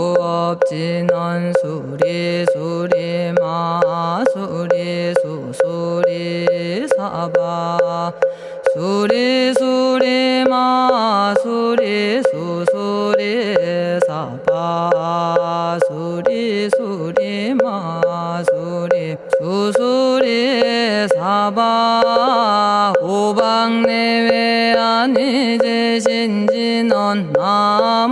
정구업진원 수리수리 마수리 수수리 사바 수리수리 마수리 수수리 사바 수리수리 마수리 수수리 사바 오방내외 아니제신진원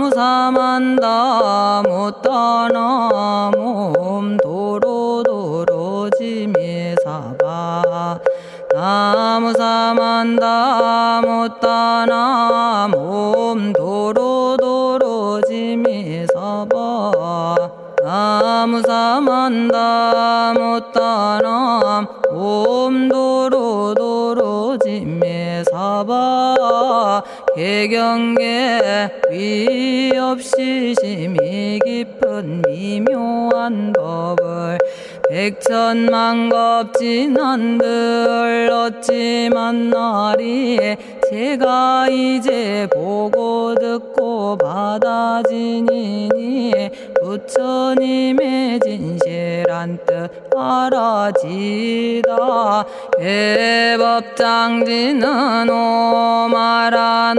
나무사만다 못다나 몸도로도로지미사바 나무사만다 못다나 몸도로도로지미사바 나무사만다 못다나 몸도로도로지미사바 개경계 위없이 심히 깊은 미묘한 법을 백천만겁진한들 어찌 만나리 제가 이제 보고 듣고 받아지니니 부처님의 진실한 뜻 알아지다 해법장지는 오마라나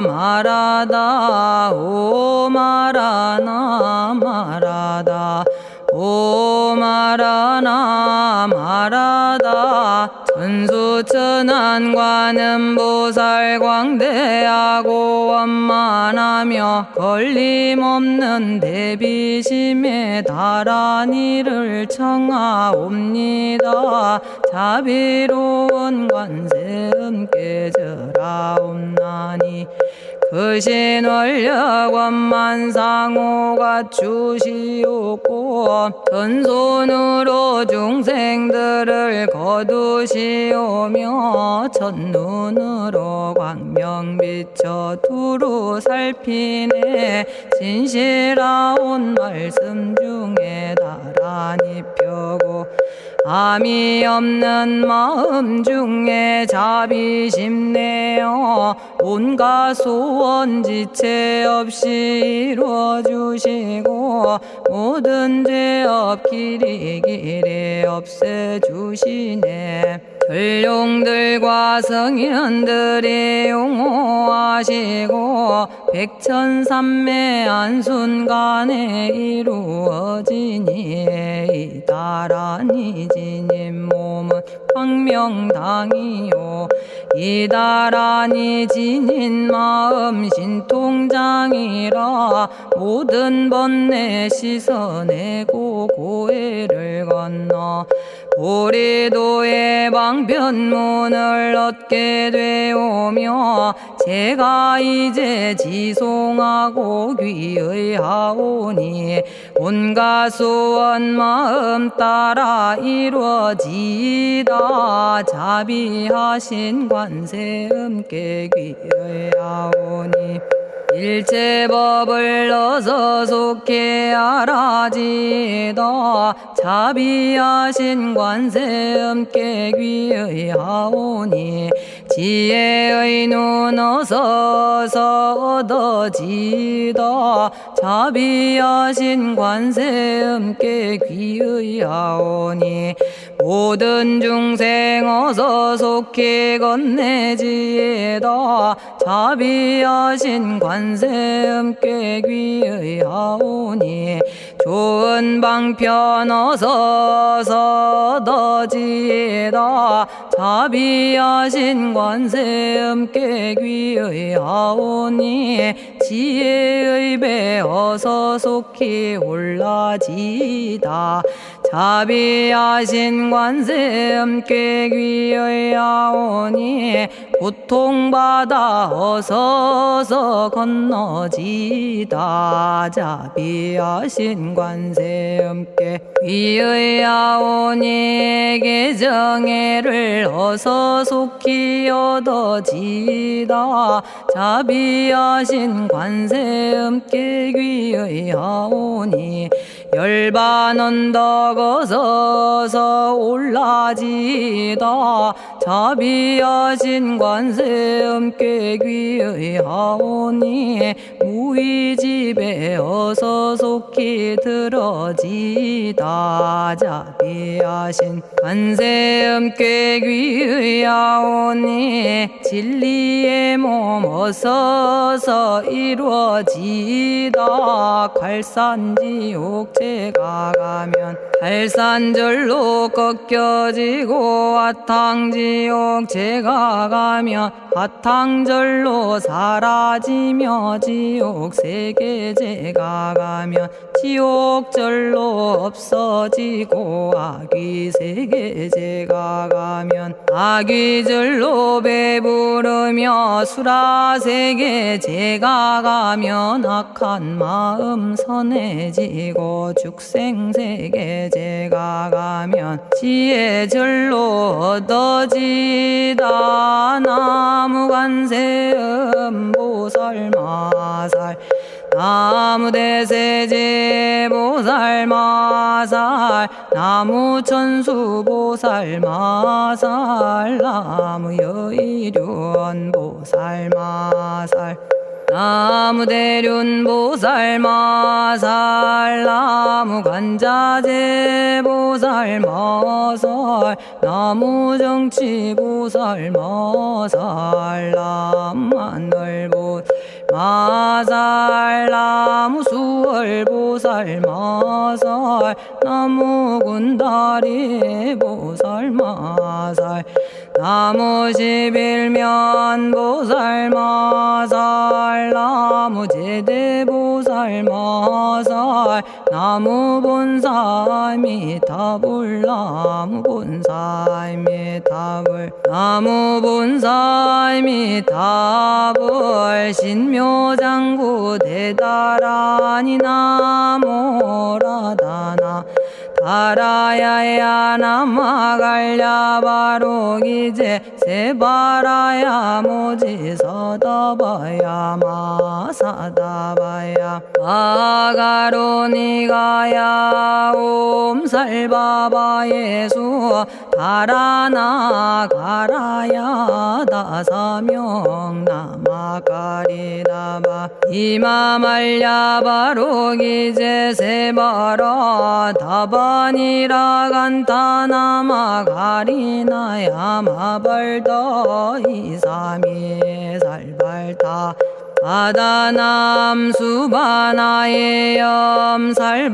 말하다 오마라나 말하다 오마라나 말하다 천수천안관음 보살광대하고 원만하며 걸림없는 대비심에 달한 이를 청하옵니다. 자비로운 관세음께 절하옵나니 그신원력 원만상호가 주시옵고 전손으로 중생들을 거두시오며 첫눈으로 광명 비춰 두루 살피네 진실하온 말씀 중에 나란히 펴고 암이 없는 마음 중에 자비심 내어 온갖 소원 지체 없이 이루어주시고 모든 죄업 길이 없애주시네. 전룡들과 성현들이 용호하시고 백천삼매 한순간에 이루어지니 이다라니 지님 몸은 광명당이요 이다라니 지닌 마음 신통장이라 모든 번뇌 씻어내고 고해를 건너 보리도의 방편문을 얻게 되오며 제가 이제 지송하고 귀의하오니 온갖 소원 마음 따라 이루어지다 자비하신 관세음께 귀의하오니 일체법을 어서 속히 알아지다 자비하신 관세음께 귀의하오니 지혜의 눈 어서 얻어지다 자비하신 관세음께 귀의하오니 모든 중생 어서 속히 건네지다 자비하신 관세음께 귀의하오니 좋은 방편 어서 얻어지다 자비하신 관세음께 귀의하오니 지혜의 배 어서 속히 올라지다 자비하신 관세음께 귀의하오니 고통받아 어서 건너지다 자비하신 관세음께 귀의하오니 계정애를 어서 속히 얻어지다 자비하신 관세음께 귀의하오니 열반 언덕 어서 올라지다 자비하신 관세음께 귀의하오니 무의집에 어서 속히 들어지다. 자비하신 관세음께 귀의하오니 진리의 몸 어서서 이루어지다. 갈산지옥 제가 가면 갈산절로 꺾여지고 화탕지옥 제가 가면 화탕절로 사라지며 지옥 세계 제가 가면 지옥절로 없어지고 아귀 세계 제가 가면 아귀절로 배부르며 수라 세계 제가 가면 악한 마음 선해지고 죽생 세계 제가 가면 지혜절로 얻어지다. 나무관세음 보살마살 나무대세제 보살마살 나무천수 보살마살 나무여의륜 보살마살 나무대륜 보살마살 나무간자재 보살마살 나무정치 보살마살 나무하늘 보살마살 나무수월 보살마살 나무군다리 보살마살 나무십일면 보살마살 나무제대 보살마살 나무본사미타불 나무본사미타불 나무본사미타불 신묘장구 대다라니 나모라다나 다라야야 남아갈야바로기제 세바라야 모지서다바야 마사다바야 마가로니가야 옴살바바예수 다라나가라야 다사명 나마가리다바 이마말야바로기제 세바라 다바니라간타나마가리나야 마발더 이사미살발타 아다남 수바나의 염살바보다남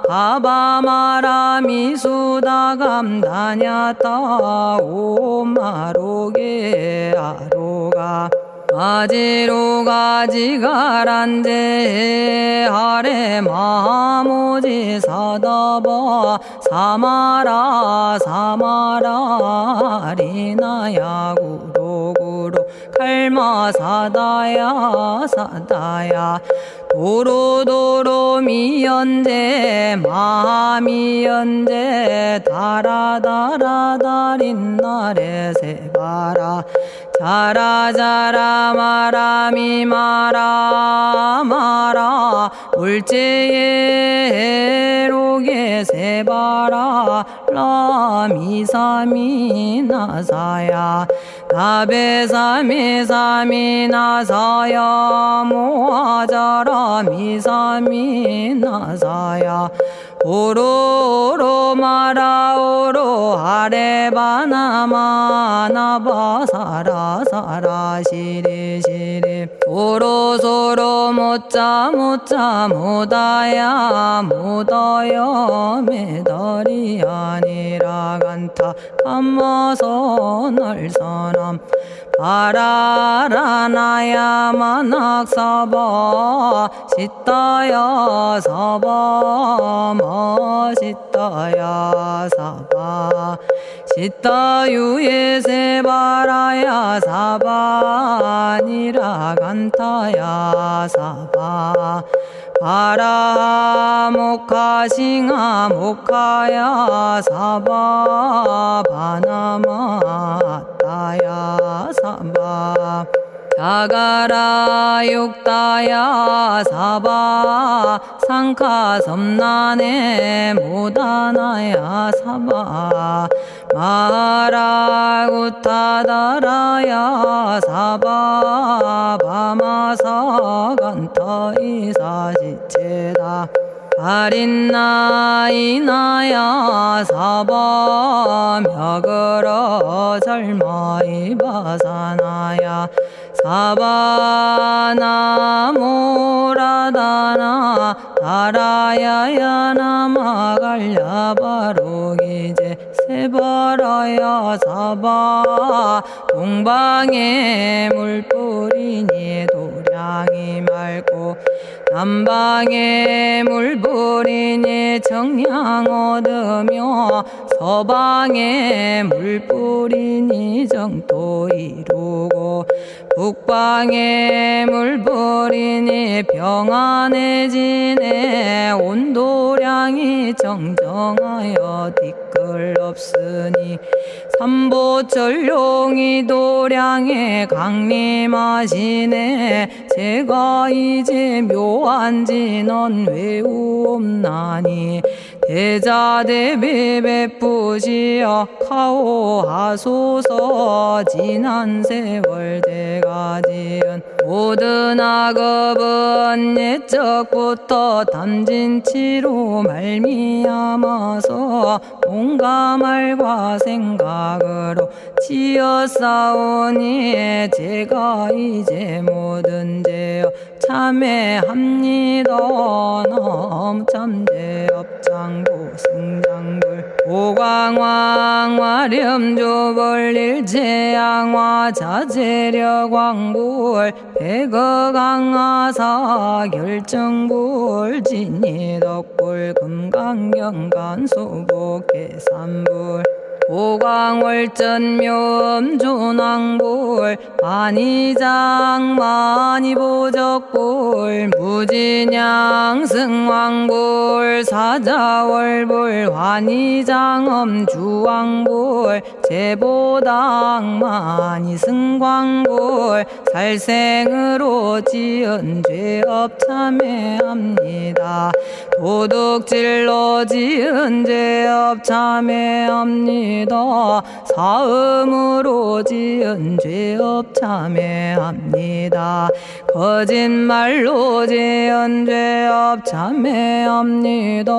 바바마라미수다감다냐타 오마로게 아로가 아지로가지가란제 아래 마모지 사다바 사마라 사마라 리나야 구로구로 칼마 사다야 사다야 도로도로 미연제 마미연제 다라다라다린나레 세바라 자라자라 마라미 마라 마라 울제에 로게 세바라 라미사미 나사야 나베사미 사미 나사야 모아자라 미사미 나사야 오로로 마라오로 아레바나마 나바사라 사라 시리 시리 오로소로 못자 못자 못다야 못다여 메달이 아니라 간타 감마서 날선함 바라라나야 만학사바 시타야 사바 마시타야 사바 시타유에 세바라야 사바니라 간타야 사바 바라 모카싱아 모카야 사바 바나마 따야 사바 자가라 육다야 사바 상카 섬나네 모다나야 사바 마라구타다라야 사바 바마사간타 이사시체다 아린나이나야 사바 며그러 절마이바사나야 사바나모라다나 다라야야 나마갈야바로기제 세바라야 사바 동방에 물뿌리니 도량이 맑고 남방에 물뿌리니 정량 얻으며 서방에 물뿌리니 정토 이루고 북방에 물뿌리니 평안해지네 온도량이 정정하여 뒤끌 없으니 삼보철룡이 도량에 강림하시네 제가 이제 묘한 진언 외우옵나니 대자대비 베푸시어 카오하소서 지난 세월 제가 지은 모든 악업은 옛적부터 탐진치로 말미암아서 온갖 말과 생각으로 지었사오니 제가 이제 모든 죄여 참회합니다. 너무 참죄업장고 승장불 오광왕 화렴조벌 일제양화 자재려광불 백어강하사 결정불 진이덕불 금강경간 소복계산불 오광월전묘음존왕불 만이장 만이보적불 무진양 승왕불 사자월불 환희장엄 주왕불 제보당 만이승광불 살생으로 지은 죄업 참회합니다. 도둑질로 지은 죄업 참회합니다. 사음으로 지은 죄업 참회합니다. 거짓말로 지은 죄업 참회합니다.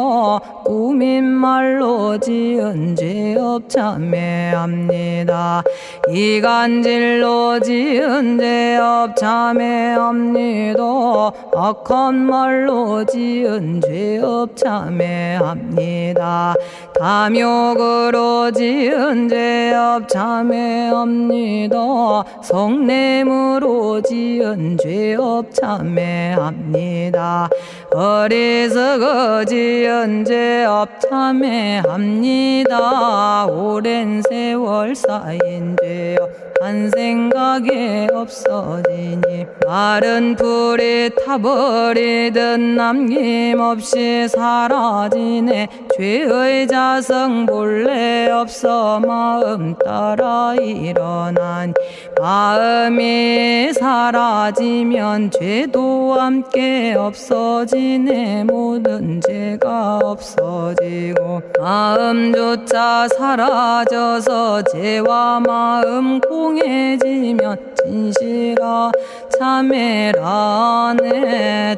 꾸민말로 지은 죄업 참회합니다. 이간질로 지은 죄업 참회합니다. 악한 말로 지은 죄업 참회합니다. 탐욕으로 지은 죄업 참회합니다. 성냄으로 지은 죄업 참회합니다. 어리석어 지은 죄업 참회합니다. 오랜 세월 쌓인 죄업 한 생각에 없어지니 마른 풀이 타버리듯 남김없이 사라지네. 죄의 자성 본래 없어 마음 따라 일어나니 마음이 사라지면 죄도 함께 없어지네. 모든 죄가 없어지고 마음조차 사라져서 죄와 마음 공해지면 진실아 참회라네.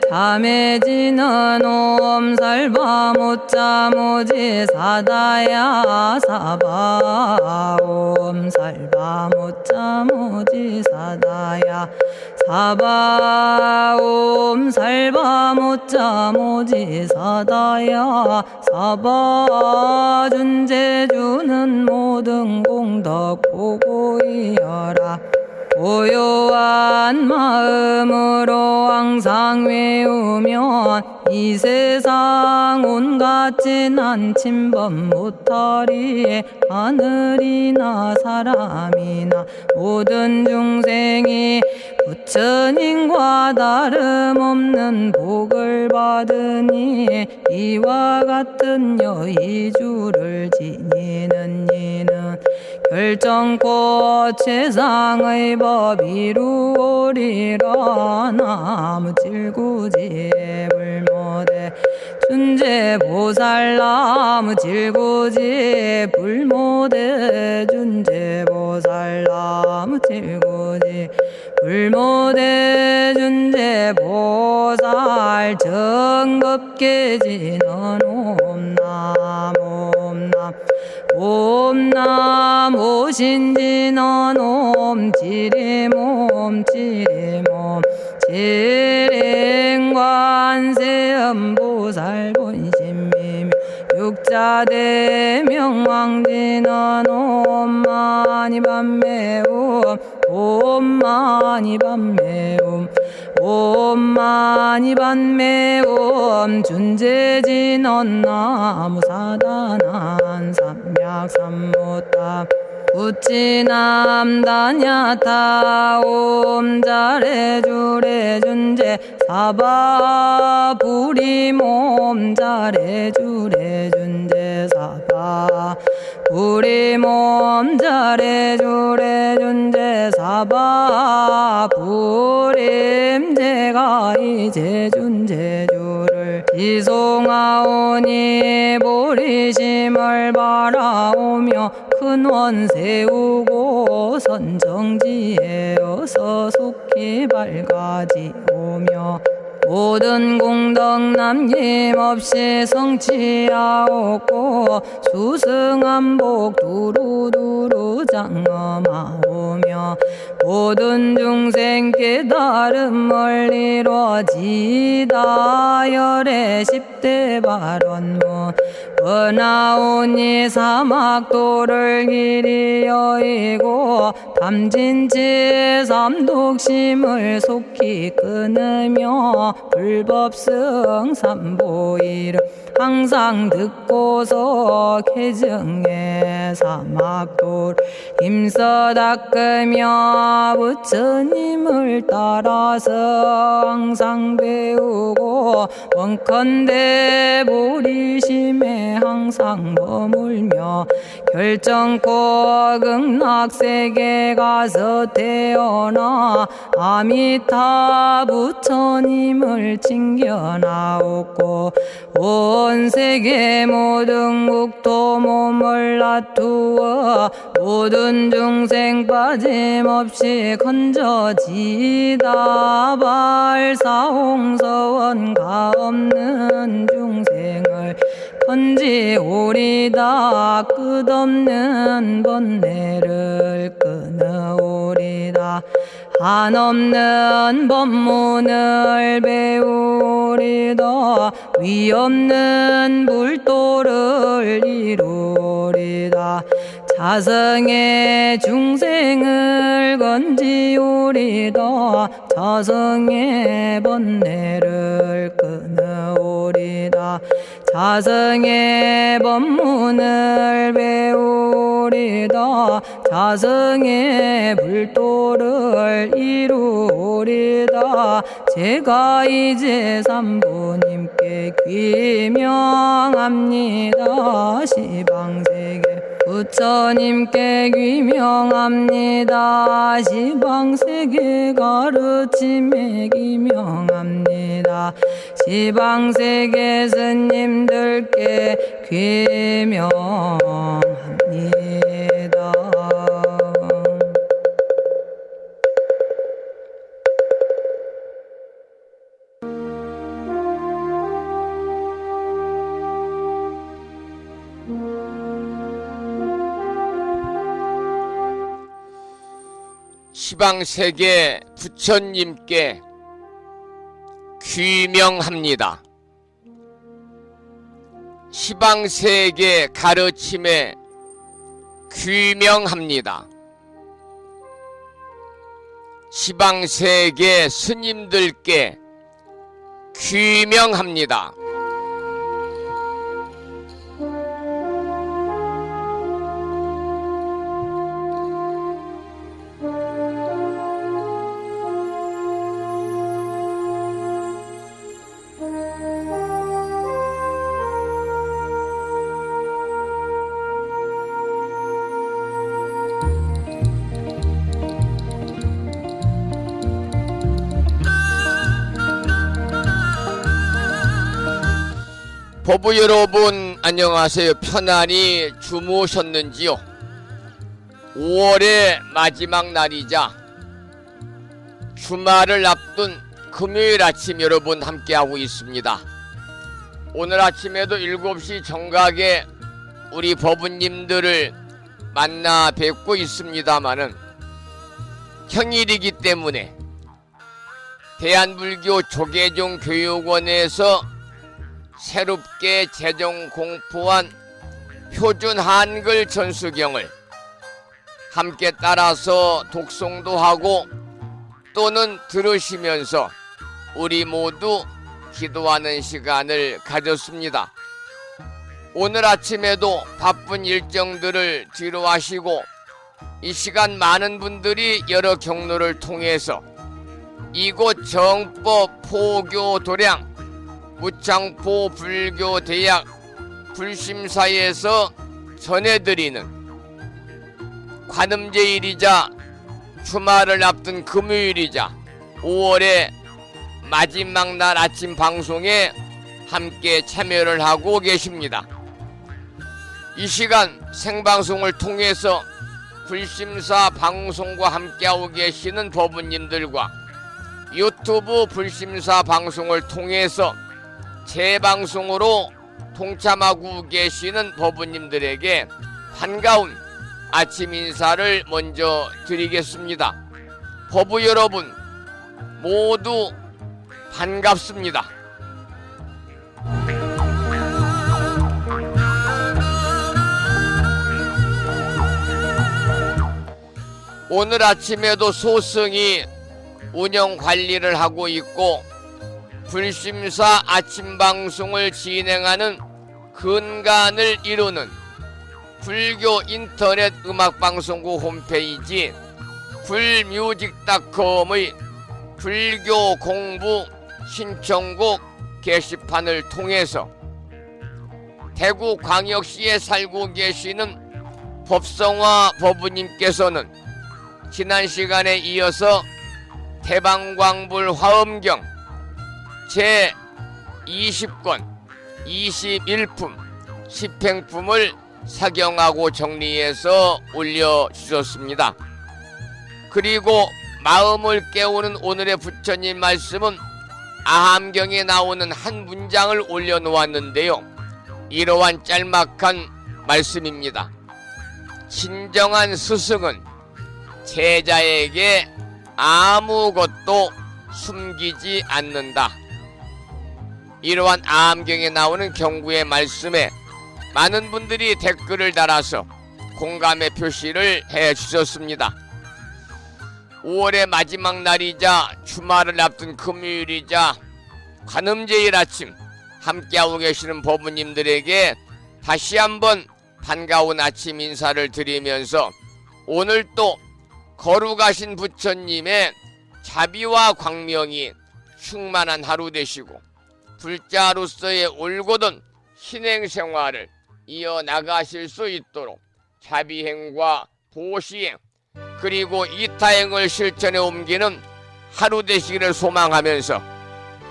참해지는 옴살바 못자모지 사다야 사바 옴살바 못자모지 사다야 사바 옴살바 못자모지 사다야 사바 준재주는 모든 공덕 보고이여라. 고요한 마음으로 항상 외우면 이 세상 온갖 진한 침범 못하리에 하늘이나 사람이나 모든 중생이 부처님과 다름없는 복을 받으니 이와 같은 여의주를 지니는 이는 결정코 최상의 법 이루오리라. 나무질구지불모대 준제보살나무 질구지 불모대 준제보살나무 질구지 불모대 준제보살 정급계지는 옴남 옴남 옴남 오신지는 옴지리몸 지리몸 지랭관세음보살 본심미묘 육자대명왕지는 옴마니밤매옴 옴마니밤매옴 옴마니밤매옴 준제진언 나무사단한 삼약삼무탑 우치남다냐타 옴자레주레 준제 사바 부리몸 자레주레 준제 사바 부리몸 자레주레 준제 사바 부림제가 이제 준제주를 지송하오니 보리심을 바라오며 큰원 세우고 선정지에 어서 속히 밝아지오며 모든 공덕 남김없이 성취하옵고 수승한복 두루두루 장엄하오며 모든 중생 깨달음을 이루어지다 열의 10대 발원문 은하오니 사막도를 길이 여의고 담진치 삼독심을 속히 끊으며 불법승 삼보이를 항상 듣고서 개정해 사막도를 힘써 닦으며 부처님을 따라서 항상 배우고 원컨대 보리심에 항상 머물며 결정코 극락세계 가서 태어나 아미타 부처님을 칭견하옵고 온 세계 모든 국토 몸을 놔두어 모든 중생 빠짐없이 건져지다 발사홍서원가 없는 중생을 건지오리다 끝없는 번뇌를 끊어오리다 한없는 법문을 배우리다 위없는 불도를 이루리다 자성의 중생을 건지오리다 자성의 번뇌를 끊어오리다 자성의 법문을 배우리다 자성의 불도를 이루리다 제가 이제 삼부님께 귀명합니다 시방세계 부처님께 귀명합니다 시방세계 가르침에 귀명합니다 시방세계 스님들께 귀명합니다. 시방세계 부처님께 귀명합니다. 시방세계 가르침에 귀명합니다. 시방세계 스님들께 귀명합니다. 법부 여러분 안녕하세요. 편안히 주무셨는지요? 5월의 마지막 날이자 주말을 앞둔 금요일 아침 여러분 함께하고 있습니다. 오늘 아침에도 7시 정각에 우리 법부님들을 만나 뵙고 있습니다마는 평일이기 때문에 대한불교 조계종 교육원에서 새롭게 제정 공포한 표준 한글 전수경을 함께 따라서 독송도 하고 또는 들으시면서 우리 모두 기도하는 시간을 가졌습니다. 오늘 아침에도 바쁜 일정들을 뒤로 하시고 이 시간 많은 분들이 여러 경로를 통해서 이곳 정법 포교 도량 무창포 불교대학 불심사에서 전해드리는 관음제일이자 주말을 앞둔 금요일이자 5월의 마지막 날 아침 방송에 함께 참여를 하고 계십니다. 이 시간 생방송을 통해서 불심사 방송과 함께하고 계시는 법부님들과 유튜브 불심사 방송을 통해서 재방송으로 동참하고 계시는 법부님들에게 반가운 아침 인사를 먼저 드리겠습니다. 법부 여러분 모두 반갑습니다. 오늘 아침에도 소승이 운영 관리를 하고 있고 불심사 아침 방송을 진행하는 근간을 이루는 불교 인터넷 음악방송국 홈페이지 불뮤직닷컴의 불교 공부 신청곡 게시판을 통해서 대구광역시에 살고 계시는 법성화 법부님께서는 지난 시간에 이어서 대방광불 화엄경 제20권 21품 10행품을 사경하고 정리해서 올려주셨습니다. 그리고 마음을 깨우는 오늘의 부처님 말씀은 아함경에 나오는 한 문장을 올려놓았는데요. 이러한 짤막한 말씀입니다. 진정한 스승은 제자에게 아무것도 숨기지 않는다. 이러한 아함경에 나오는 경구의 말씀에 많은 분들이 댓글을 달아서 공감의 표시를 해주셨습니다. 5월의 마지막 날이자 주말을 앞둔 금요일이자 관음제일 아침 함께하고 계시는 법부님들에게 다시 한번 반가운 아침 인사를 드리면서 오늘 또 거룩하신 부처님의 자비와 광명이 충만한 하루 되시고 불자로서의 올곧은 신행생활을 이어나가실 수 있도록 자비행과 보시행 그리고 이타행을 실천에 옮기는 하루 되시기를 소망하면서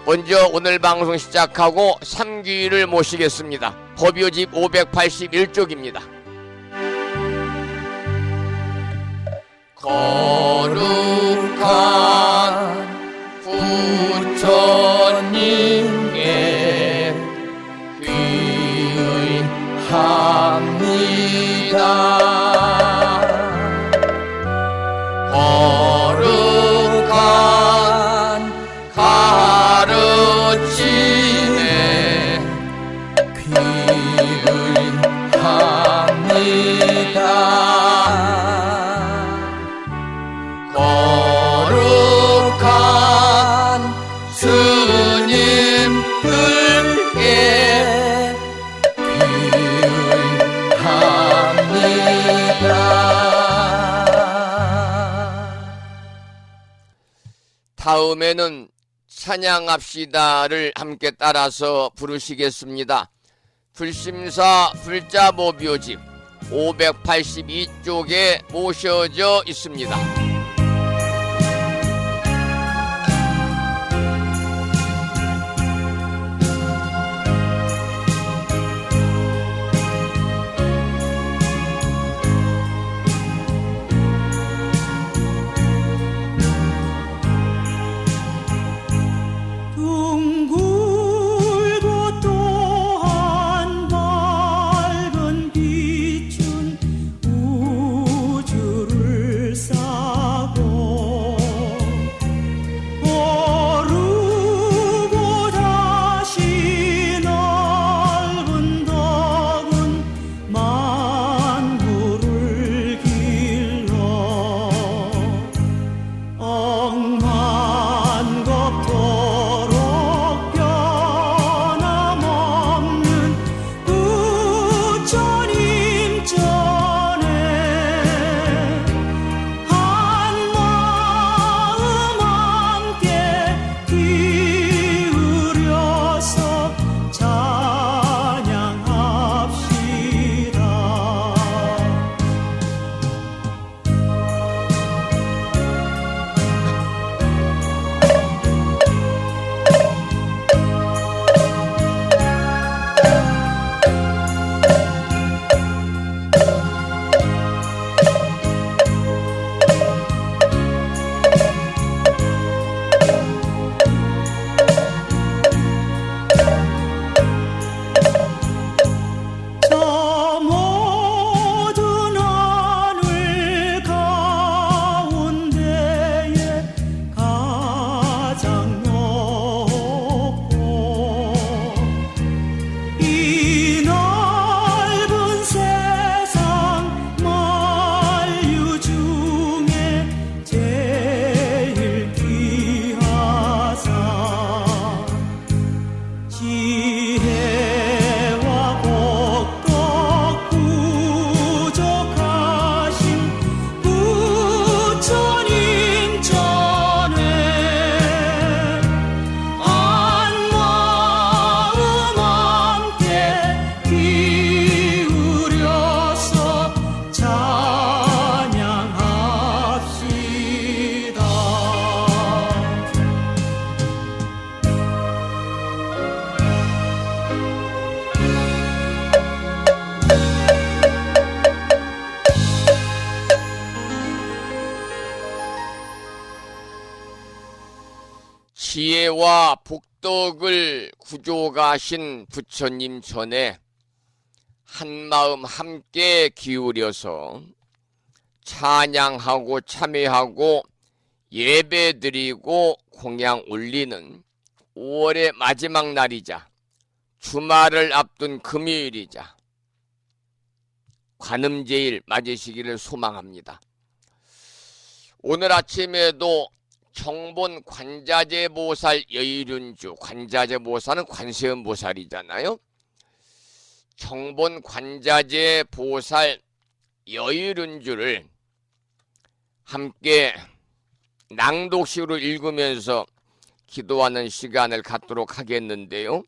먼저 오늘 방송 시작하고 3귀를 모시겠습니다. 법요집 581쪽입니다. 거룩한 부처님께 귀의합니다. 거룩한 가르침에 귀의합니다. 거룩한 스님들께 귀의합니다. 다음에는 찬양합시다를 함께 따라서 부르시겠습니다. 불심사 불자보묘집 582쪽에 모셔져 있습니다. 지혜와 복덕을 구조가신 부처님 전에 한마음 함께 기울여서 찬양하고 참회하고 예배드리고 공양 올리는 5월의 마지막 날이자 주말을 앞둔 금요일이자 관음제일 맞으시기를 소망합니다. 오늘 아침에도 정본 관자재 보살 여의륜주, 관자재 보살은 관세음 보살이잖아요. 정본 관자재 보살 여의륜주를 함께 낭독식으로 읽으면서 기도하는 시간을 갖도록 하겠는데요.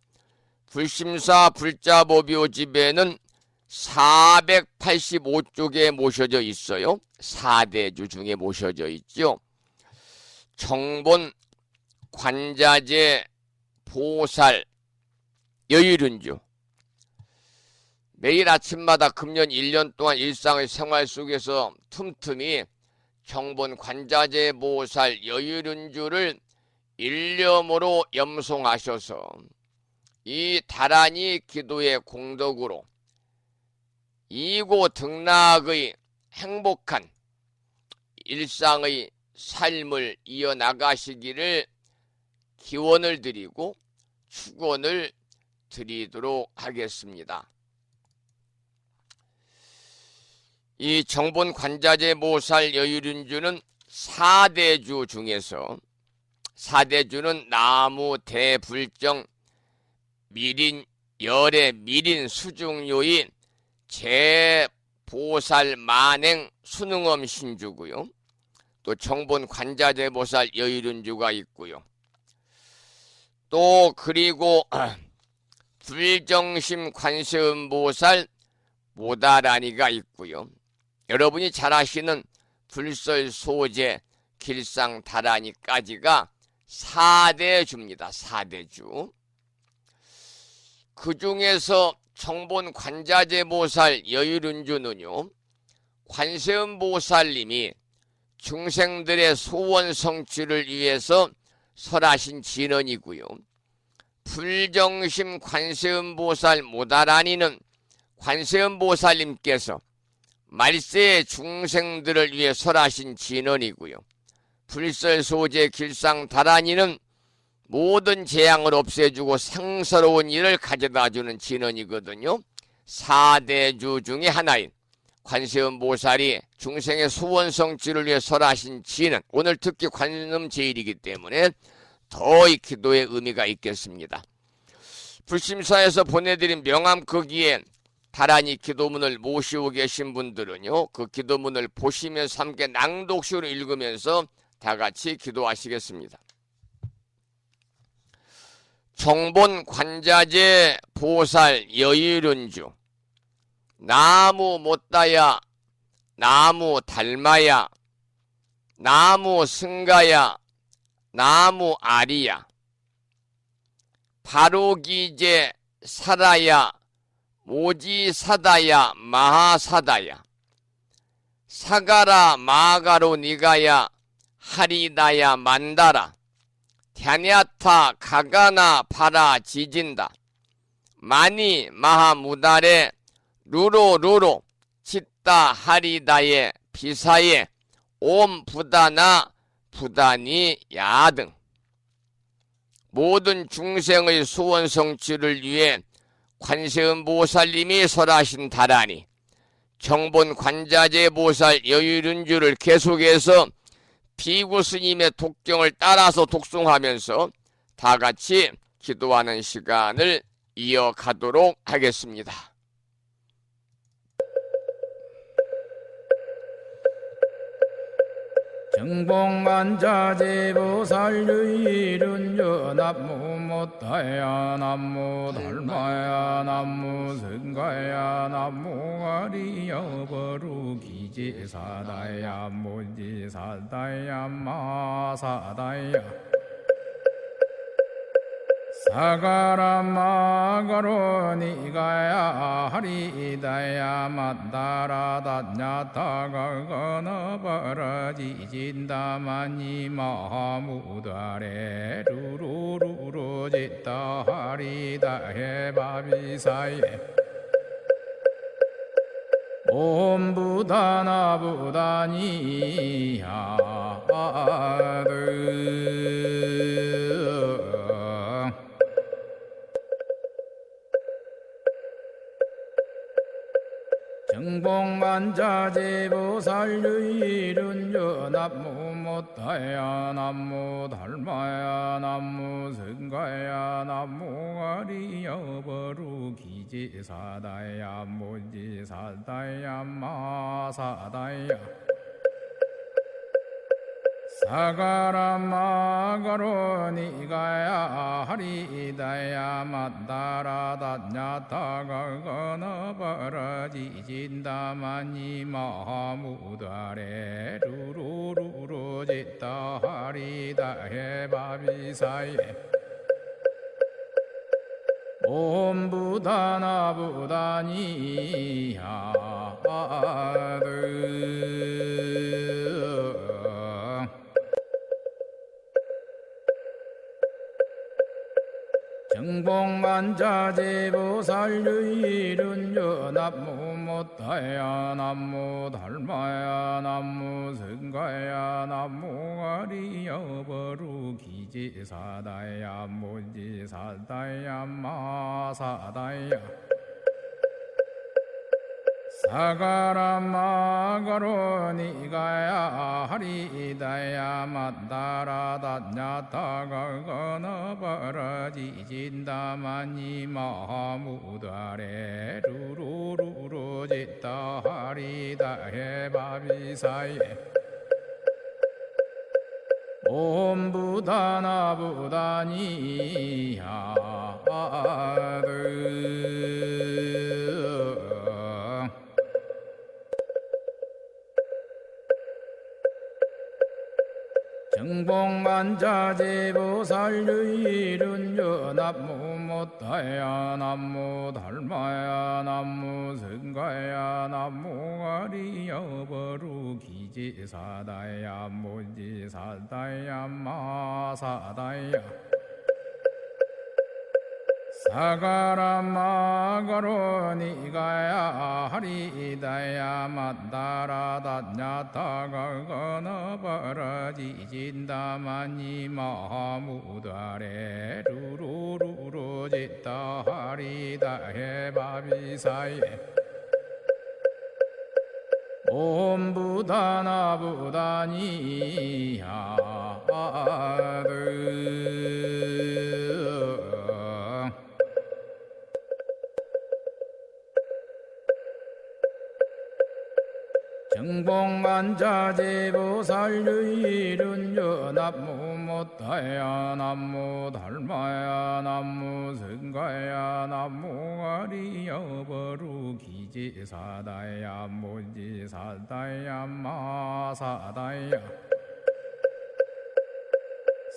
불심사 불자보묘집에는 485쪽에 모셔져 있어요. 4대주 중에 모셔져 있죠. 정본 관자재 보살 여의륜주, 매일 아침마다 금년 1년 동안 일상의 생활 속에서 틈틈이 정본 관자재 보살 여의륜주를 일념으로 염송하셔서 이 다란이 기도의 공덕으로 이고 등락의 행복한 일상의 삶을 이어나가시기를 기원을 드리고 축원을 드리도록 하겠습니다. 이 정본 관자재 보살 여의륜주는 4대주 중에서 4대주는 나무, 대불정, 미린, 열애, 미린, 수중요인 제보살 만행 수능엄 신주고요. 또 정본 관자재 보살 여의륜주가 있고요. 또 그리고 불정심 관세음 보살 모다라니가 있고요. 여러분이 잘 아시는 불설소재 길상다라니까지가 4대주입니다. 4대주. 그 중에서 정본 관자재 보살 여의륜주는요, 관세음 보살님이 중생들의 소원 성취를 위해서 설하신 진언이고요. 불정심 관세음 보살 모다라니는 관세음 보살님께서 말세의 중생들을 위해 설하신 진언이고요. 불설소재 길상다라니는 모든 재앙을 없애주고 생사로운 일을 가져다주는 진언이거든요. 4대주 중에 하나인 관세음 보살이 중생의 소원 성취를 위해 설하신 진언, 오늘 특히 관음제일이기 때문에 더 이 기도의 의미가 있겠습니다. 불심사에서 보내드린 명함 거기에 다란이 기도문을 모시고 계신 분들은요, 그 기도문을 보시면서 함께 낭독식으로 읽으면서 다 같이 기도하시겠습니다. 정본 관자재 보살 여의륜주, 나무 못다야, 나무 달마야, 나무 승가야, 나무 아리야, 바로기제 사라야, 모지사다야, 마하사다야, 사가라 마가로 니가야, 하리다야 만다라, 갸냐타 가가나 파라 지진다, 마니 마하무다레 루로루로 치따 하리다에 비사에 옴 부다나 부다니 야등. 모든 중생의 소원 성취를 위해 관세음 보살님이 설하신 다라니 정본 관자재 보살 여의륜주를 계속해서 비구 스님의 독경을 따라서 독송하면서 다 같이 기도하는 시간을 이어가도록 하겠습니다. 정봉관자재 보살 여의륜주 남무 못다야 남무 달마야 남무 승가야 남무 아리야 버루기제사다야 모지사다야 마사다야 사가라마가로 니가야 하리다야 만다라다냐타가 건어버러지진다마니 마하무다레 루루루루 짓다 하리다 해바비사예 옴부다나부다니야드 정봉만자제보살유일은여 남무못다야 남무달마야 남무승가야 남무가리여버루기지사다야 무지사다야 마사다야 사가라마가로 니가야 하리다야 만다라다냐타가 건어버러지진다마니 마하무다레 루루루루 짓다 하리다 해바비사예 옴부다나부다니야드 정봉만자제보살유일은여 남무못다야 남무달마야 남무승가야 남무가리여버루기지사다야 무지사다야 마사다야 사가라마가로 니가야 하리다야 만다라다냐타가 건어버러지진다마니 마하무다레 루루루루 짓다 하리다 해바비사예 옴부다나부다니야드 정봉만자제보살유일은여 남무못다야 남무달마야 남무승가야 남무가리여버루기지사다야 무지사다야 마사다야 사가라마가로 니가야 하리다야 만다라다냐타가 건어버러지진다마니 마하무다레 루루루루 짓다 하리다 해바비사예 옴부다나부다니야드 정봉만자제보살유일은여 남무못다야 남무달마야 남무승가야 남무가리여버루기지사다야 무지사다야 마사다야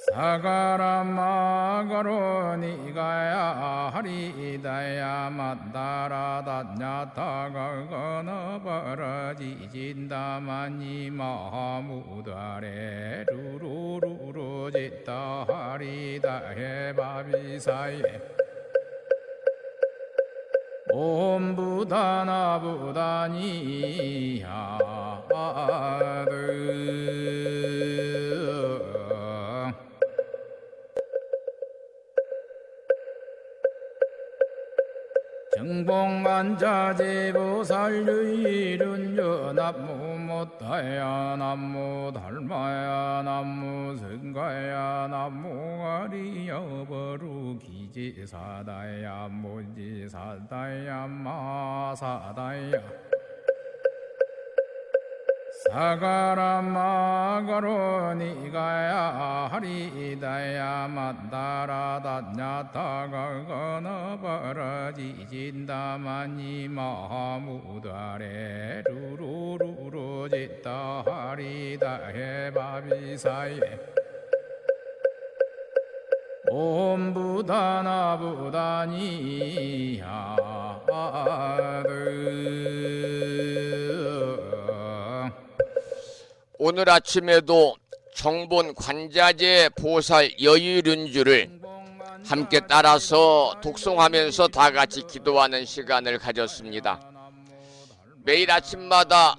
사가라마가로 니가야 하리다야 만다라다냐타가 건어버러지진다마니 마하무다레 루루루루 짓다 하리다 해바비사예 옴부다나부다니야드 정봉만자제보살유일은여 남무못다야 남무달마야 남무승가야 남무가리여버루기지사다야 무지사다야 마사다야 사가라마가로 니가야 하리다야 만다라다냐타가 건어버러지진다마니 마하무다레 루루루루 짓다 하리다 해바비사예 오늘 아침에도 정본 관자재 보살 여유륜주를 함께 따라서 독송하면서 다 같이 기도하는 시간을 가졌습니다. 매일 아침마다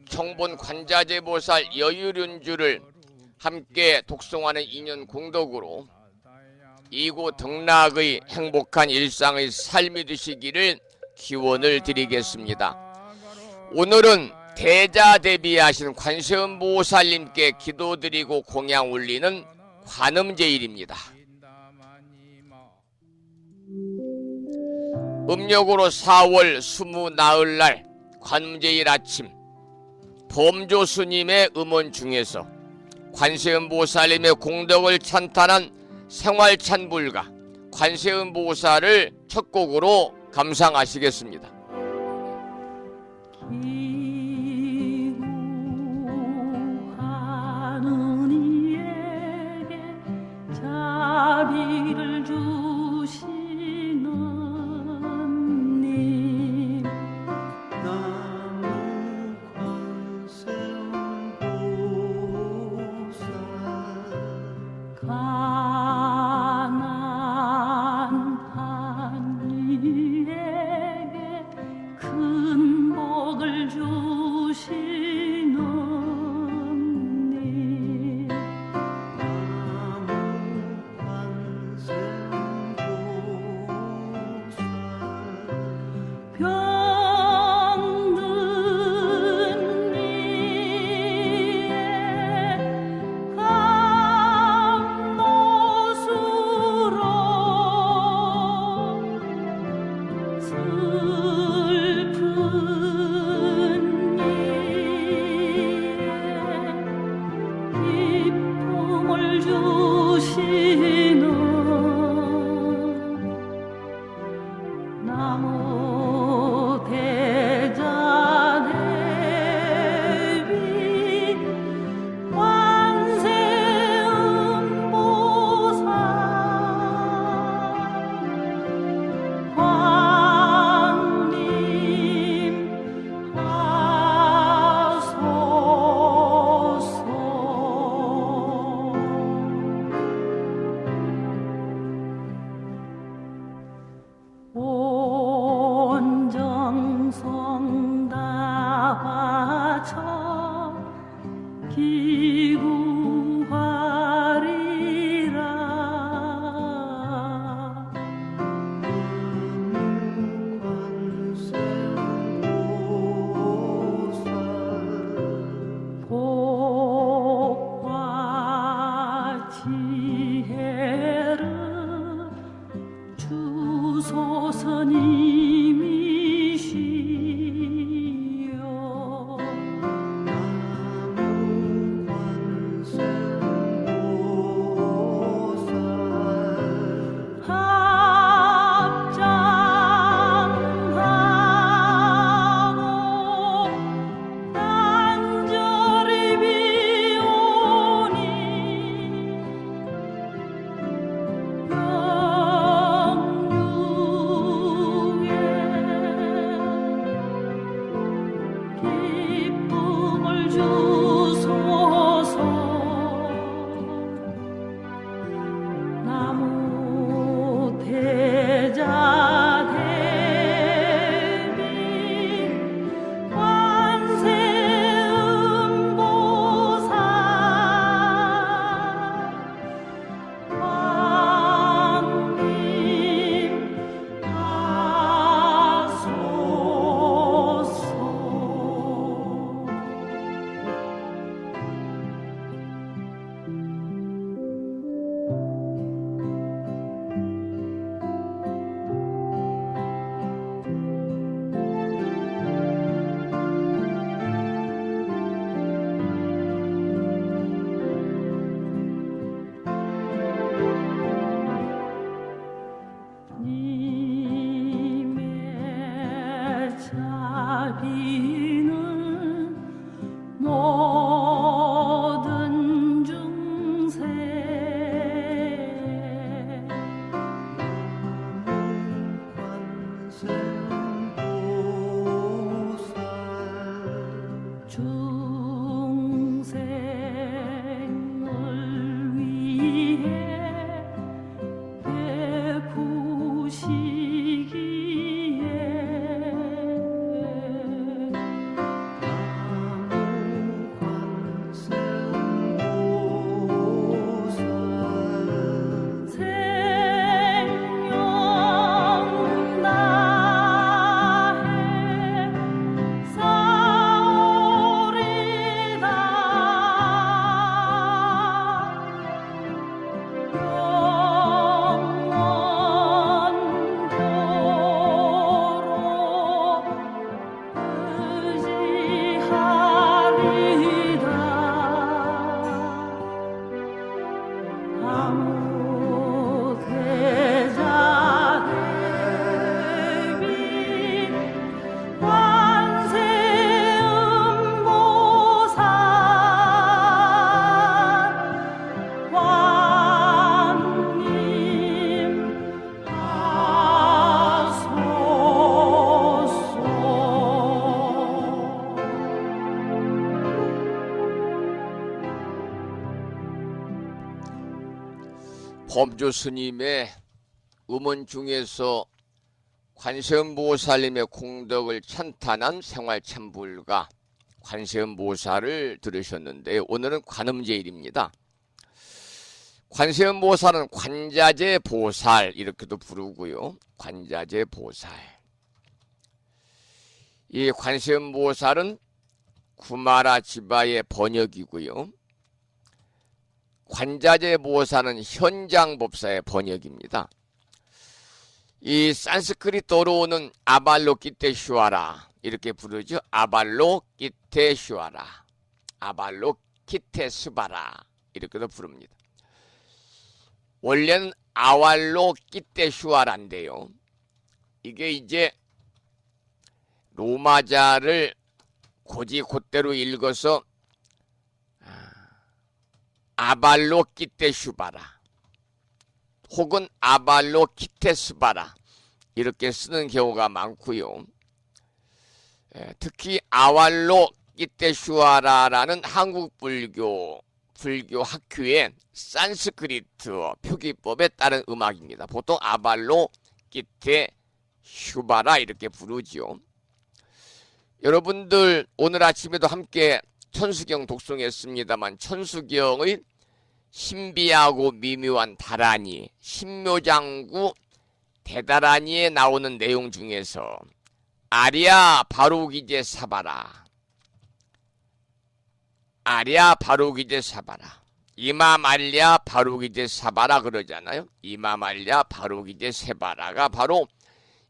정본 관자재 보살 여유륜주를 함께 독송하는 인연 공덕으로 이고 등락의 행복한 일상의 삶이 되시기를 기원을 드리겠습니다. 오늘은 대자대비하신 관세음보살님께 기도드리고 공양 올리는 관음제일입니다. 음력으로 4월 20나흘날 관음제일 아침 범조스님의 음원 중에서 관세음보살님의 공덕을 찬탄한 생활찬불가 관세음보살을 첫 곡으로 감상하시겠습니다. 기구하는 이에게 자비를 주시는 님 나무 관세음보살 가난한 이에게 큰 복을 주시는 님 나무 관세음보살 병든 이의 감노수로 슬픈 이의 기쁨을 주시는 나무 대자대비 관세음보살 황님 하소서 온 정성 다 바쳐 기구하리라 관세음보살 복과 지혜를 주소서님이시여 나무 관세음보살 합장하고 간절히 비오니 영육에 기쁨을 주소서 나무 대자대비 관세음보살 왕님 하소서 님의 자비는 모든 중생 중생을 위해 베푸시기에 생명 나해 아무 대자 대비 관세음보살 관님 하소서. 법조 스님의 음원 중에서 관세음보살님의 공덕을 찬탄한 생활참불가 관세음보살을 들으셨는데, 오늘은 관음제일입니다. 관세음보살은 관자재 보살 이렇게도 부르고요. 관자재 보살. 이 관세음보살은 구마라 지바의 번역이고요. 관자재 보살은 현장법사의 번역입니다. 이 산스크리트어로 오는 아발로키테슈아라 이렇게 부르죠. 아발로키테슈아라, 아발로키테스바라 이렇게도 부릅니다. 원래는 아왈로키테슈아라인데요. 이게 이제 로마자를 곧이곧대로 읽어서 아발로키테슈바라 혹은 아발로키테스바라 이렇게 쓰는 경우가 많고요. 특히 아왈로키테슈아라라는 한국 불교 학교의 산스크리트어 표기법에 따른 음악입니다. 보통 아발로키테슈바라 이렇게 부르죠. 여러분들 오늘 아침에도 함께 천수경 독송했습니다만, 천수경의 신비하고 미묘한 다라니, 신묘장구 대다라니에 나오는 내용 중에서 아랴 바로기제 사바라, 아랴 바로기제 사바라, 이마말랴 바로기제 사바라 그러잖아요. 이마말랴 바로기제 세바라가 바로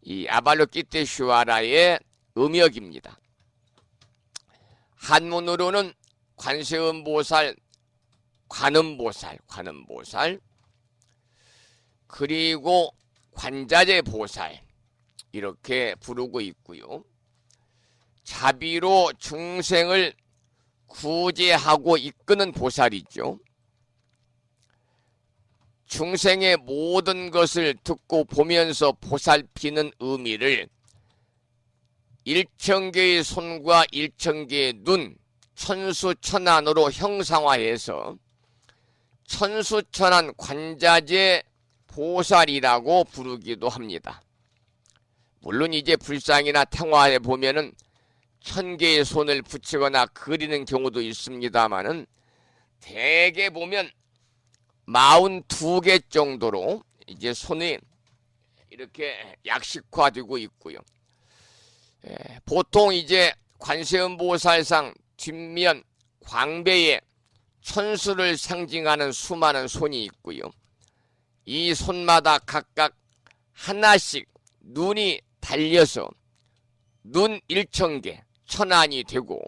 이 아발로키테슈아라의 음역입니다. 한문으로는 관세음보살, 관음보살, 그리고 관자재 보살 이렇게 부르고 있고요. 자비로 중생을 구제하고 이끄는 보살이죠. 중생의 모든 것을 듣고 보면서 보살피는 의미를 일천개의 손과 일천개의 눈, 천수천안으로 형상화해서 천수천안 관자재 보살이라고 부르기도 합니다. 물론 이제 불상이나 탱화에 보면은 1000개의 손을 붙이거나 그리는 경우도 있습니다만은 대개 보면 42개 정도로 이제 손이 이렇게 약식화되고 있고요. 보통 이제 관세음보살상 뒷면 광배에 천수를 상징하는 수많은 손이 있고요. 이 손마다 각각 하나씩 눈이 달려서 눈 1000개, 천안이 되고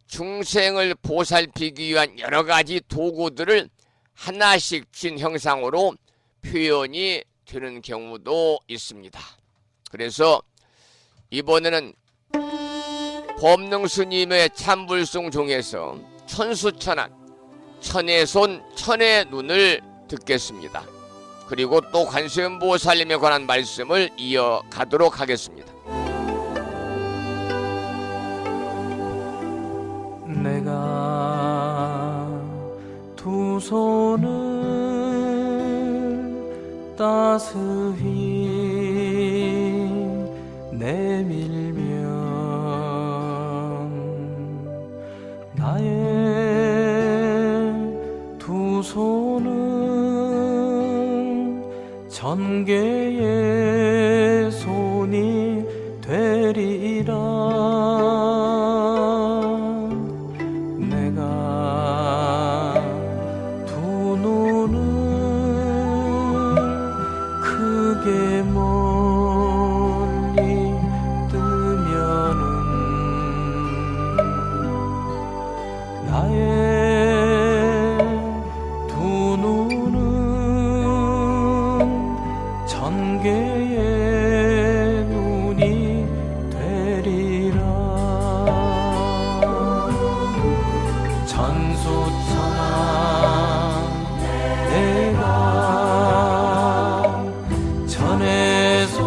중생을 보살피기 위한 여러 가지 도구들을 하나씩 쥔 형상으로 표현이 되는 경우도 있습니다. 그래서 이번에는 법능스님의 참불송 중에서 천수천안, 천의 손, 천의 눈을 듣겠습니다. 그리고 또 관세음보살님에 관한 말씀을 이어가도록 하겠습니다. 내가 두 손을 따스히 내밀면 나의 두 손은 천개의 손이 되리라. 내가 두 눈을 크게 멀리 뜨면은 나의 두 눈은 천개의 눈이 되리라. 천수천하 내가 천의 손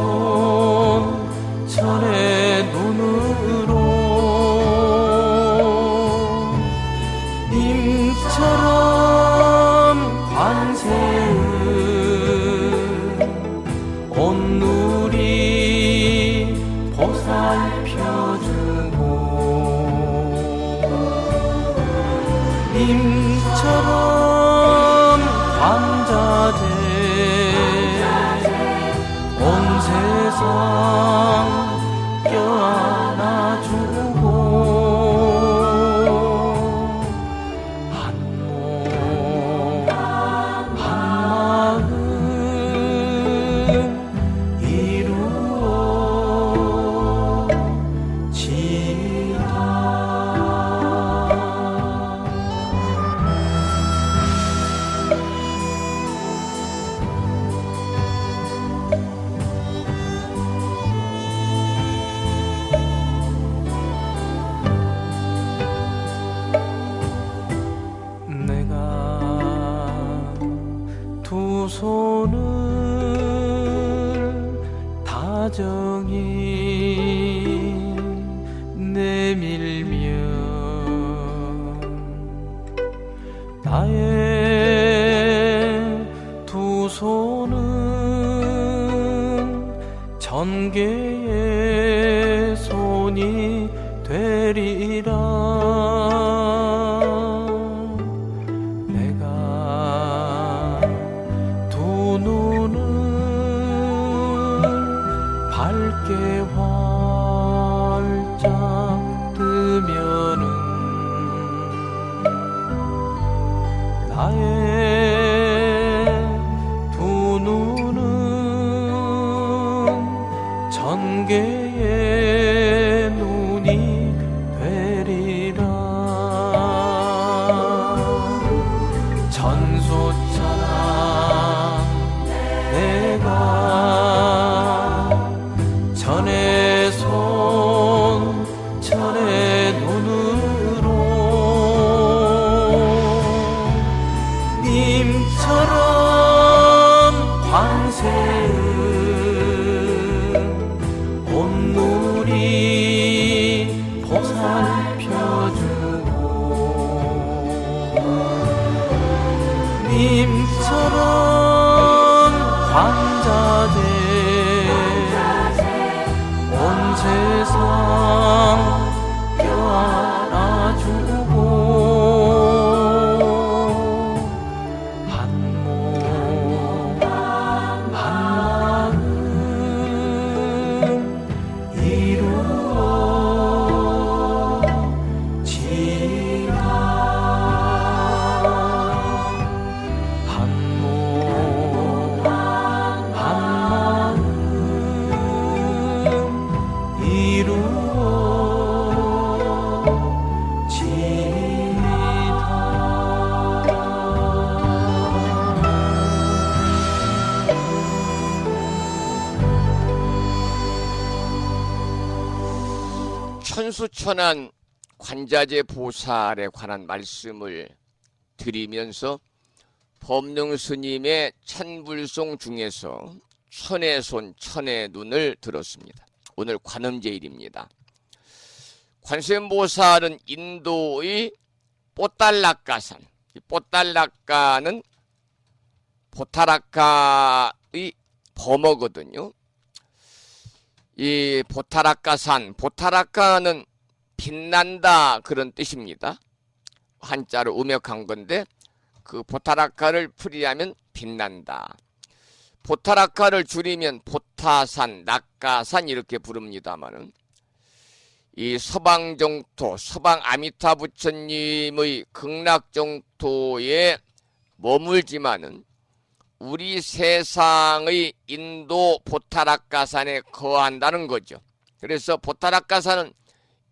천의 눈으로 님처럼 관세음 온누리 보살펴주고 님처럼 관자재 온 세상 껴안아주고 한 몸 한마음 이루어지이다. 내가 두 손을 다정히 내밀면 나의 두 손은 천개의 손이 되리라. 내가 두 눈을 밝게 활짝 뜨면은 나의 두 눈은 천개의 눈이 되리라. 천수천하 내가 천의 손 천의 눈으로 님처럼 관세음 온누리 보살펴주고 님처럼 관자재 온 세상 껴안아주고 한 몸 한마음 이루어지이다. 한 몸 한마음 천수천한 관자재 보살에 관한 말씀을 드리면서 법능 스님의 천불송 중에서 천의 손, 천의 눈을 들었습니다. 오늘 관음제일입니다. 관세음보살은 인도의 뽀달라카산, 이 뽀달라카는 보타라카의 범어거든요. 이 보타라카산, 보타라카는 빛난다 그런 뜻입니다. 한자로 음역한 건데 그 보타라카를 풀이하면 빛난다. 보타라카를 줄이면 보타산, 낙가산 이렇게 부릅니다마는 이 서방정토, 서방 아미타 부처님의 극락정토에 머물지만은 우리 세상의 인도 보타라카산에 거한다는 거죠. 그래서 보타라카산은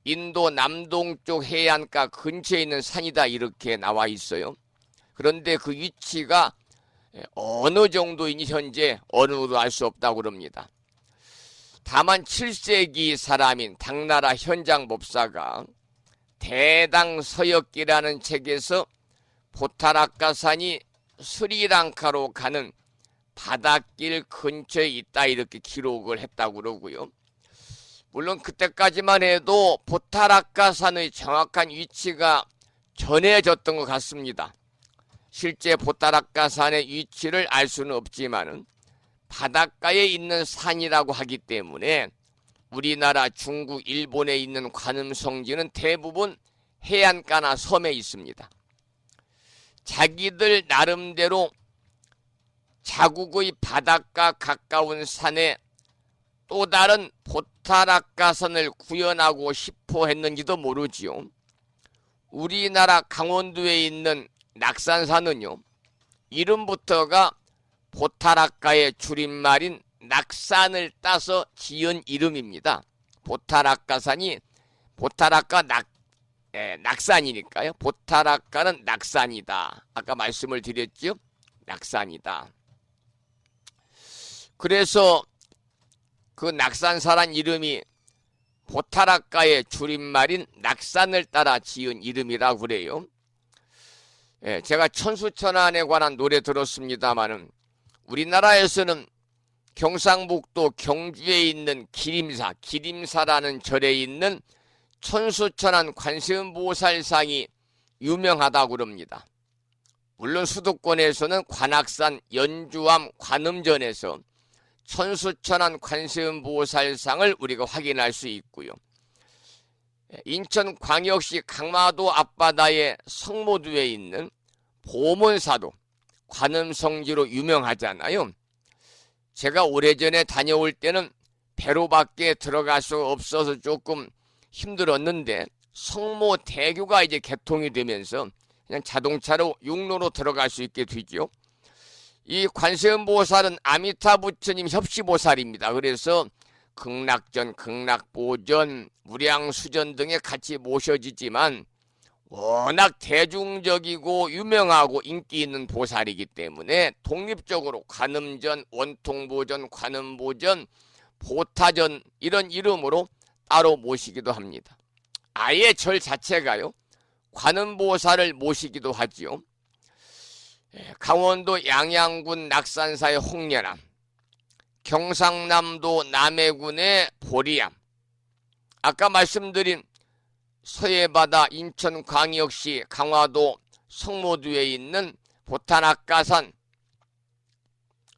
인도 남동쪽 해안가 근처에 있는 산이다 이렇게 나와 있어요. 그런데 그 위치가 어느 정도이니 현재 어느 누구도 알 수 없다고 그럽니다. 다만 7세기 사람인 당나라 현장법사가 대당서역기라는 책에서 보타라카산이 스리랑카로 가는 바닷길 근처에 있다 이렇게 기록을 했다고 그러고요. 물론 그때까지만 해도 보타라카산의 정확한 위치가 전해졌던 것 같습니다. 실제 보타라카산의 위치를 알 수는 없지만은 바닷가에 있는 산이라고 하기 때문에 우리나라, 중국, 일본에 있는 관음성지는 대부분 해안가나 섬에 있습니다. 자기들 나름대로 자국의 바닷가 가까운 산에 또 다른 보타라카산을 구현하고 싶어 했는지도 모르지요. 우리나라 강원도에 있는 낙산산은요, 이름부터가 보타라카의 줄임말인 낙산을 따서 지은 이름입니다. 보타라카산이 보타라카 낙산이니까요. 보타라카는 낙산이다. 아까 말씀을 드렸죠. 낙산이다. 그래서 그 낙산사란 이름이 보타라카의 줄임말인 낙산을 따라 지은 이름이라고 그래요. 제가 천수천안에 관한 노래 들었습니다마는 우리나라에서는 경상북도 경주에 있는 기림사라는 절에 있는 천수천안 관세음보살상이 유명하다고 그럽니다. 물론 수도권에서는 관악산 연주암 관음전에서 천수천안 관세음보살상을 우리가 확인할 수 있고요. 인천광역시 강화도 앞바다의 성모두에 있는 보문사도 관음성지로 유명하잖아요. 제가 오래전에 다녀올 때는 배로밖에 들어갈 수 없어서 조금 힘들었는데 성모대교가 이제 개통이 되면서 그냥 자동차로 육로로 들어갈 수 있게 되죠. 이 관세음보살은 아미타 부처님 협시보살입니다. 그래서 극락전, 극락보전, 무량수전 등에 같이 모셔지지만 워낙 대중적이고 유명하고 인기 있는 보살이기 때문에 독립적으로 관음전, 원통보전, 관음보전, 보타전 이런 이름으로 따로 모시기도 합니다. 아예 절 자체가요, 관음보살을 모시기도 하지요. 강원도 양양군 낙산사의 홍련암, 경상남도 남해군의 보리암, 아까 말씀드린 서해바다 인천광역시 강화도 성모두에 있는 보타라카산,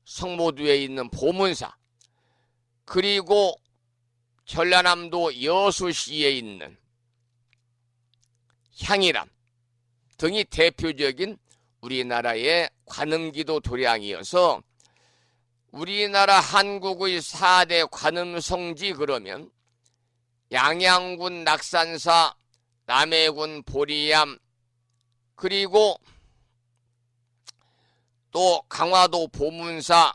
성모두에 있는 보문사, 그리고 전라남도 여수시에 있는 향일암 등이 대표적인 우리나라의 관음기도 도량이어서 우리나라 한국의 4대 관음성지 그러면 양양군 낙산사, 남해군 보리암, 그리고 또 강화도 보문사,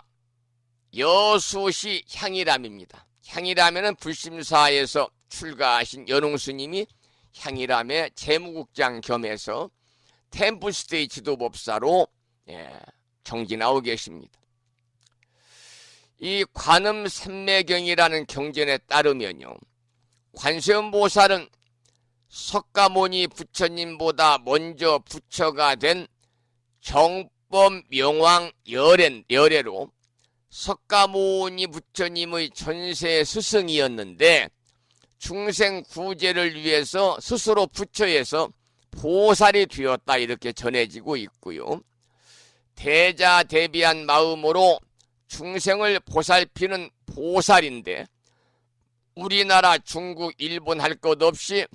여수시 향일암입니다. 향일암에는 불심사에서 출가하신 연홍스님이 향일암의 재무국장 겸해서 템플스테이 지도법사로 정진하고 계십니다. 이 관음삼매경이라는 경전에 따르면요, 관세음보살은 석가모니 부처님보다 먼저 부처가 된 율법 명왕 열애로 석가모니 부처님의 전세 스승이었는데 중생 구제를 위해서 스스로 부처에서 보살이 되었다 이렇게 전해지고 있고요. 대자대비한 마음으로 중생을 보살피는 보살인데 우리나라, 중국, 일본 할 것 없이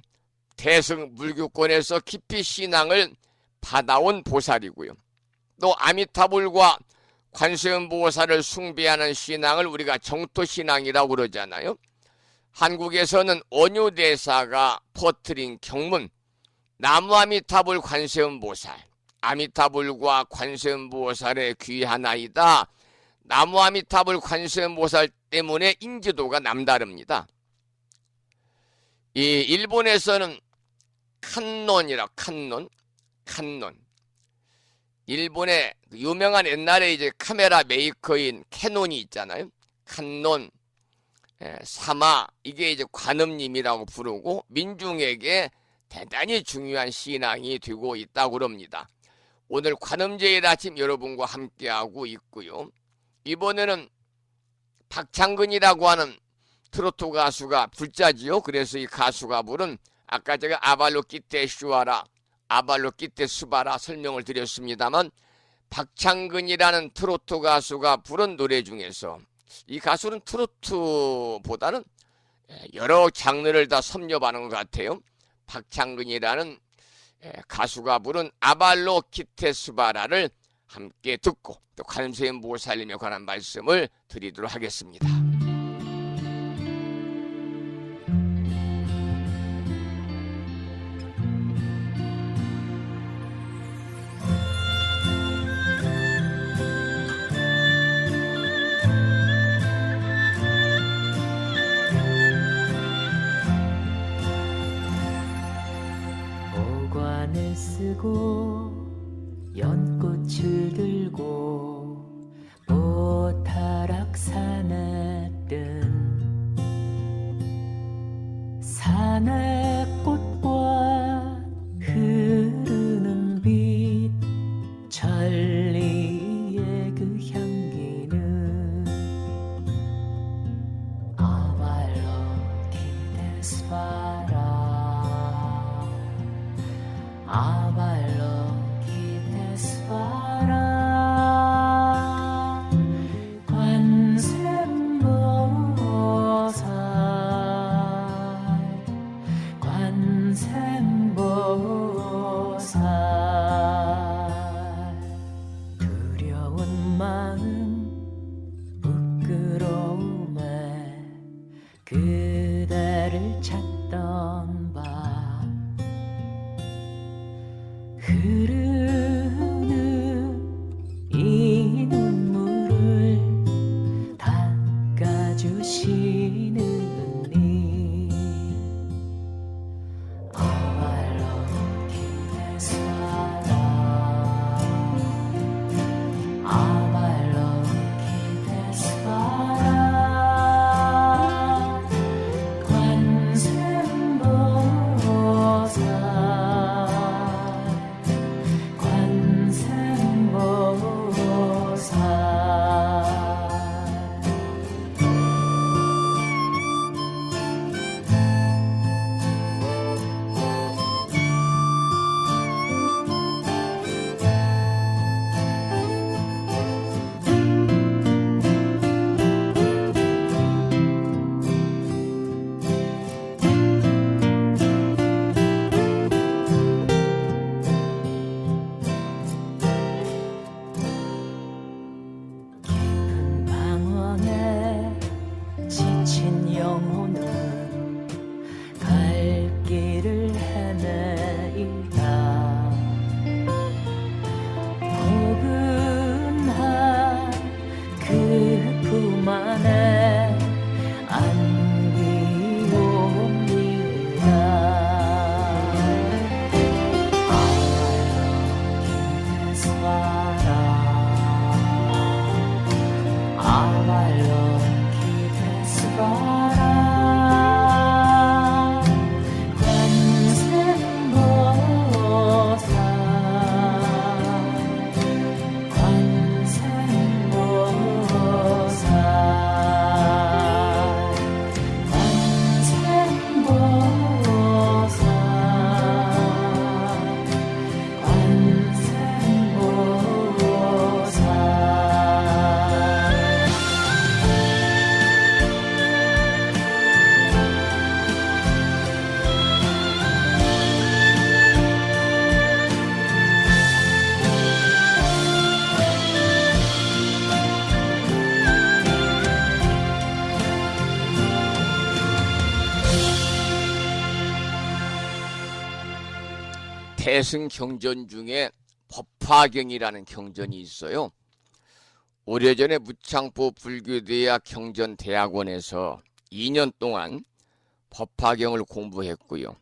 대승 물교권에서 깊이 신앙을 받아온 보살이고요. 또 아미타불과 관세음보살을 숭배하는 신앙을 우리가 정토신앙이라고 그러잖아요. 한국에서는 원효대사가 퍼뜨린 경문 나무아미타불 관세음보살, 아미타불과 관세음보살의 귀하나이다. 나무아미타불 관세음보살 때문에 인지도가 남다릅니다. 이 일본에서는 칸논. 일본의 유명한 옛날에 이제 카메라 메이커인 캐논이 있잖아요. 칸논, 사마, 이게 이제 관음님이라고 부르고 민중에게 대단히 중요한 신앙이 되고 있다고 합니다. 오늘 관음제일 아침 여러분과 함께하고 있고요. 이번에는 박창근이라고 하는 트로트 가수가 불자지요. 그래서 이 가수가 부른 아까 제가 아발로 끼테 슈아라, 아발로 끼테 수바라 설명을 드렸습니다만 박창근이라는 트로트 가수가 부른 노래 중에서 이 가수는 트로트보다는 여러 장르를 다 섭렵하는 것 같아요. 박창근이라는 가수가 부른 아발로 끼테 수바라를 함께 듣고 또 관세음보살님에 관한 말씀을 드리도록 하겠습니다. 보관을 쓰고 연꽃을 들고 보타락산에 뜬 산의 꽃과 흐르는 빛 천리의 그 향기는 아발로키데스바라 아발로키데스바라 관세음보살 두려운 마음 부끄러움에 그대를 찾던 바 흐르는 이 눈물을 닦아주시는 니 아발로키데스바라 아발로키데스바라 관세 대승 경전 중에 법화경이라는 경전이 있어요. 오래전에 무창포 불교대학 경전대학원에서 2년 동안 법화경을 공부했고요.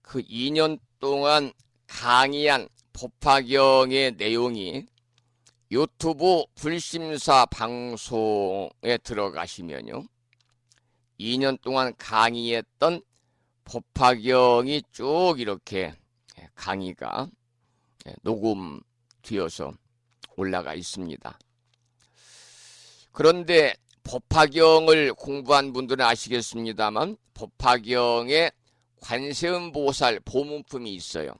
그 2년 동안 강의한 법화경의 내용이 유튜브 불심사 방송에 들어가시면요, 2년 동안 강의했던 법화경이 쭉 이렇게 강의가 녹음되어서 올라가 있습니다. 그런데 법화경을 공부한 분들은 아시겠습니다만 법화경에 관세음보살 보문품이 있어요.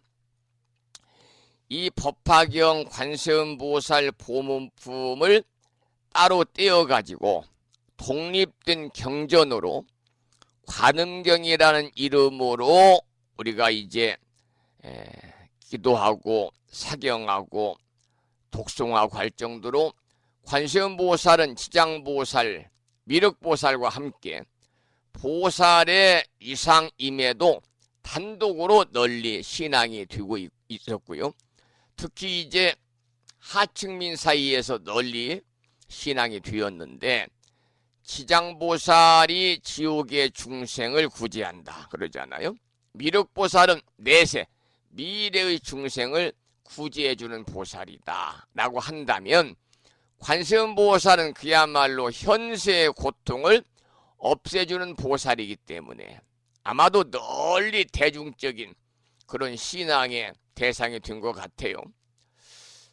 이 법화경 관세음보살 보문품을 따로 떼어가지고 독립된 경전으로 관음경이라는 이름으로 우리가 이제 기도하고 사경하고 독송하고 할 정도로 관세음보살은 지장보살, 미륵보살과 함께 보살의 이상임에도 단독으로 널리 신앙이 되고 있었고요. 특히 이제 하층민 사이에서 널리 신앙이 되었는데, 지장보살이 지옥의 중생을 구제한다 그러잖아요. 미륵보살은 내세 미래의 중생을 구제해주는 보살이다 라고 한다면, 관세음보살은 그야말로 현세의 고통을 없애주는 보살이기 때문에 아마도 널리 대중적인 그런 신앙의 대상이 된 것 같아요.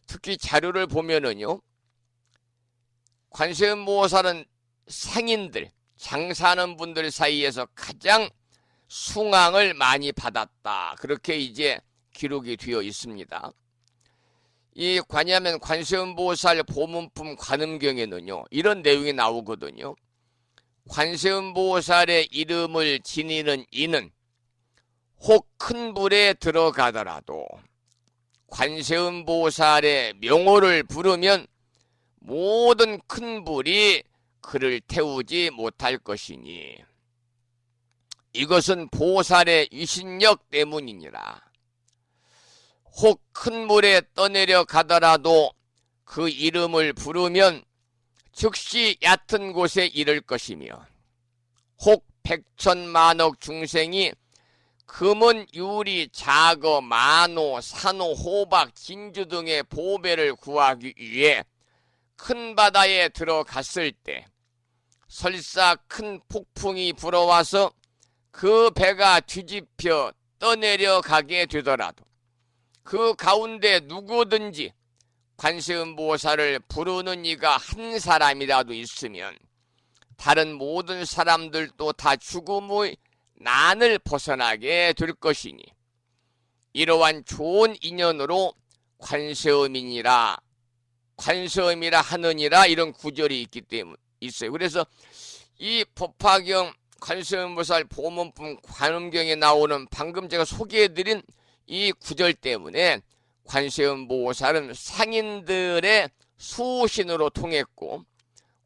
특히 자료를 보면은요, 관세음보살은 상인들, 장사하는 분들 사이에서 가장 숭앙을 많이 받았다, 그렇게 이제 기록이 되어 있습니다. 이 관야면 관세음보살 보문품 관음경에는요, 이런 내용이 나오거든요. 관세음보살의 이름을 지니는 이는 혹 큰 불에 들어가더라도 관세음보살의 명호를 부르면 모든 큰 불이 그를 태우지 못할 것이니 이것은 보살의 위신력 때문이니라. 혹 큰 물에 떠내려 가더라도 그 이름을 부르면 즉시 얕은 곳에 이를 것이며, 혹 백천만억 중생이 금은, 유리, 자거, 만호, 산호, 호박, 진주 등의 보배를 구하기 위해 큰 바다에 들어갔을 때 설사 큰 폭풍이 불어와서 그 배가 뒤집혀 떠내려 가게 되더라도 그 가운데 누구든지 관세음보살을 부르는 이가 한 사람이라도 있으면 다른 모든 사람들도 다 죽음의 난을 벗어나게 될 것이니 이러한 좋은 인연으로 관세음이라 하느니라, 이런 구절이 있기 때문에 있어요. 그래서 이 법화경 관세음보살 보문품 관음경에 나오는 방금 제가 소개해드린 이 구절 때문에 관세음보살은 상인들의 수신으로 통했고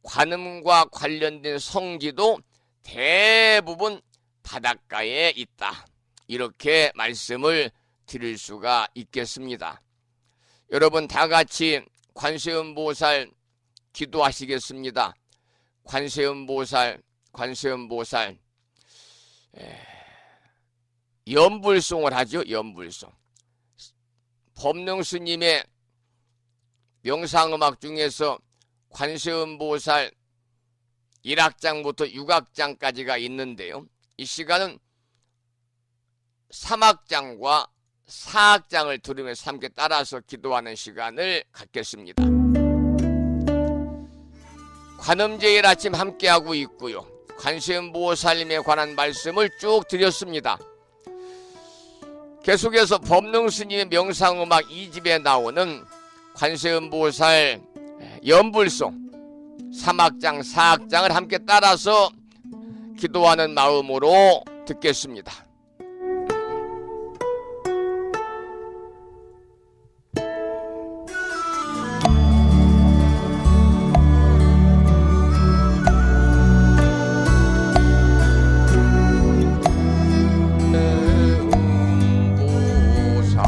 관음과 관련된 성지도 대부분 바닷가에 있다, 이렇게 말씀을 드릴 수가 있겠습니다. 여러분 다 같이 관세음보살 기도하시겠습니다. 관세음보살, 관세음보살. 연불송을 하죠. 연불송. 법명스님의 명상음악 중에서 관세음보살 1악장부터 6악장까지가 있는데요. 이 시간은 3악장과 4악장을 들으면서 함께 따라서 기도하는 시간을 갖겠습니다. 관음제일 아침 함께하고 있고요. 관세음보살님에 관한 말씀을 쭉 드렸습니다. 계속해서 법능스님의 명상음악 2집에 나오는 관세음보살 연불송 3악장, 4악장을 함께 따라서 기도하는 마음으로 듣겠습니다. 보살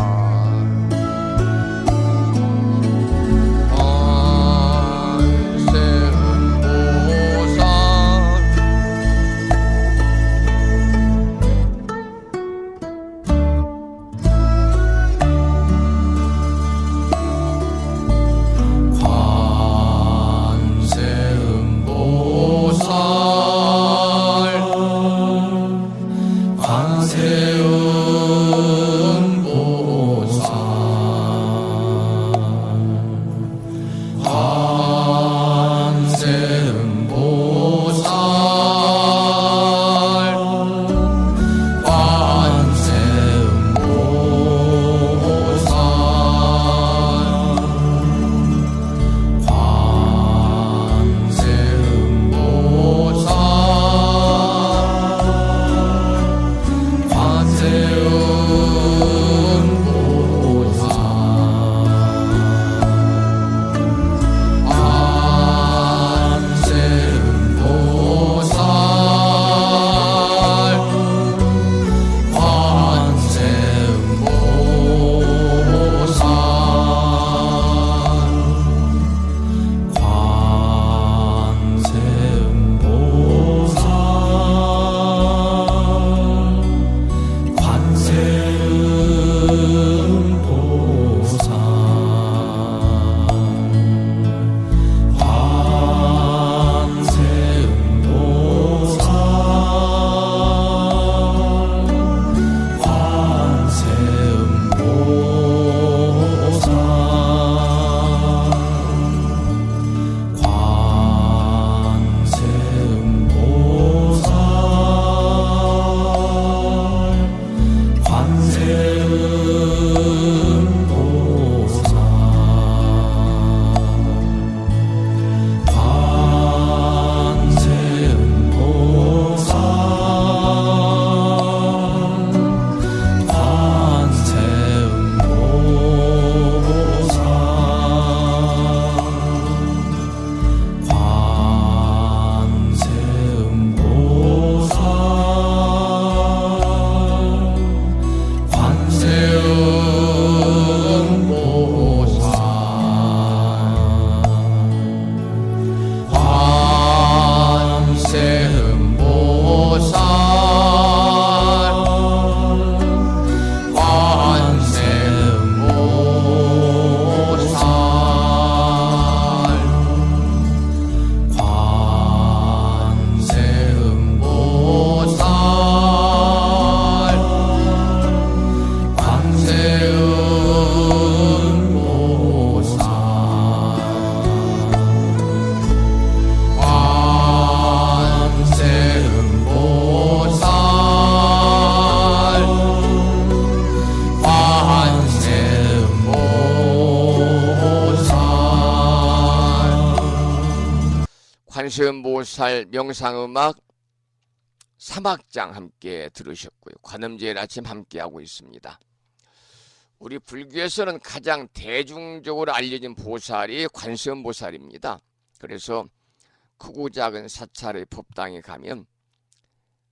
관세음보살 명상음악 3악장 함께 들으셨고요. 관음제일 아침 함께하고 있습니다. 우리 불교에서는 가장 대중적으로 알려진 보살이 관세음보살입니다. 그래서 크고 작은 사찰의 법당에 가면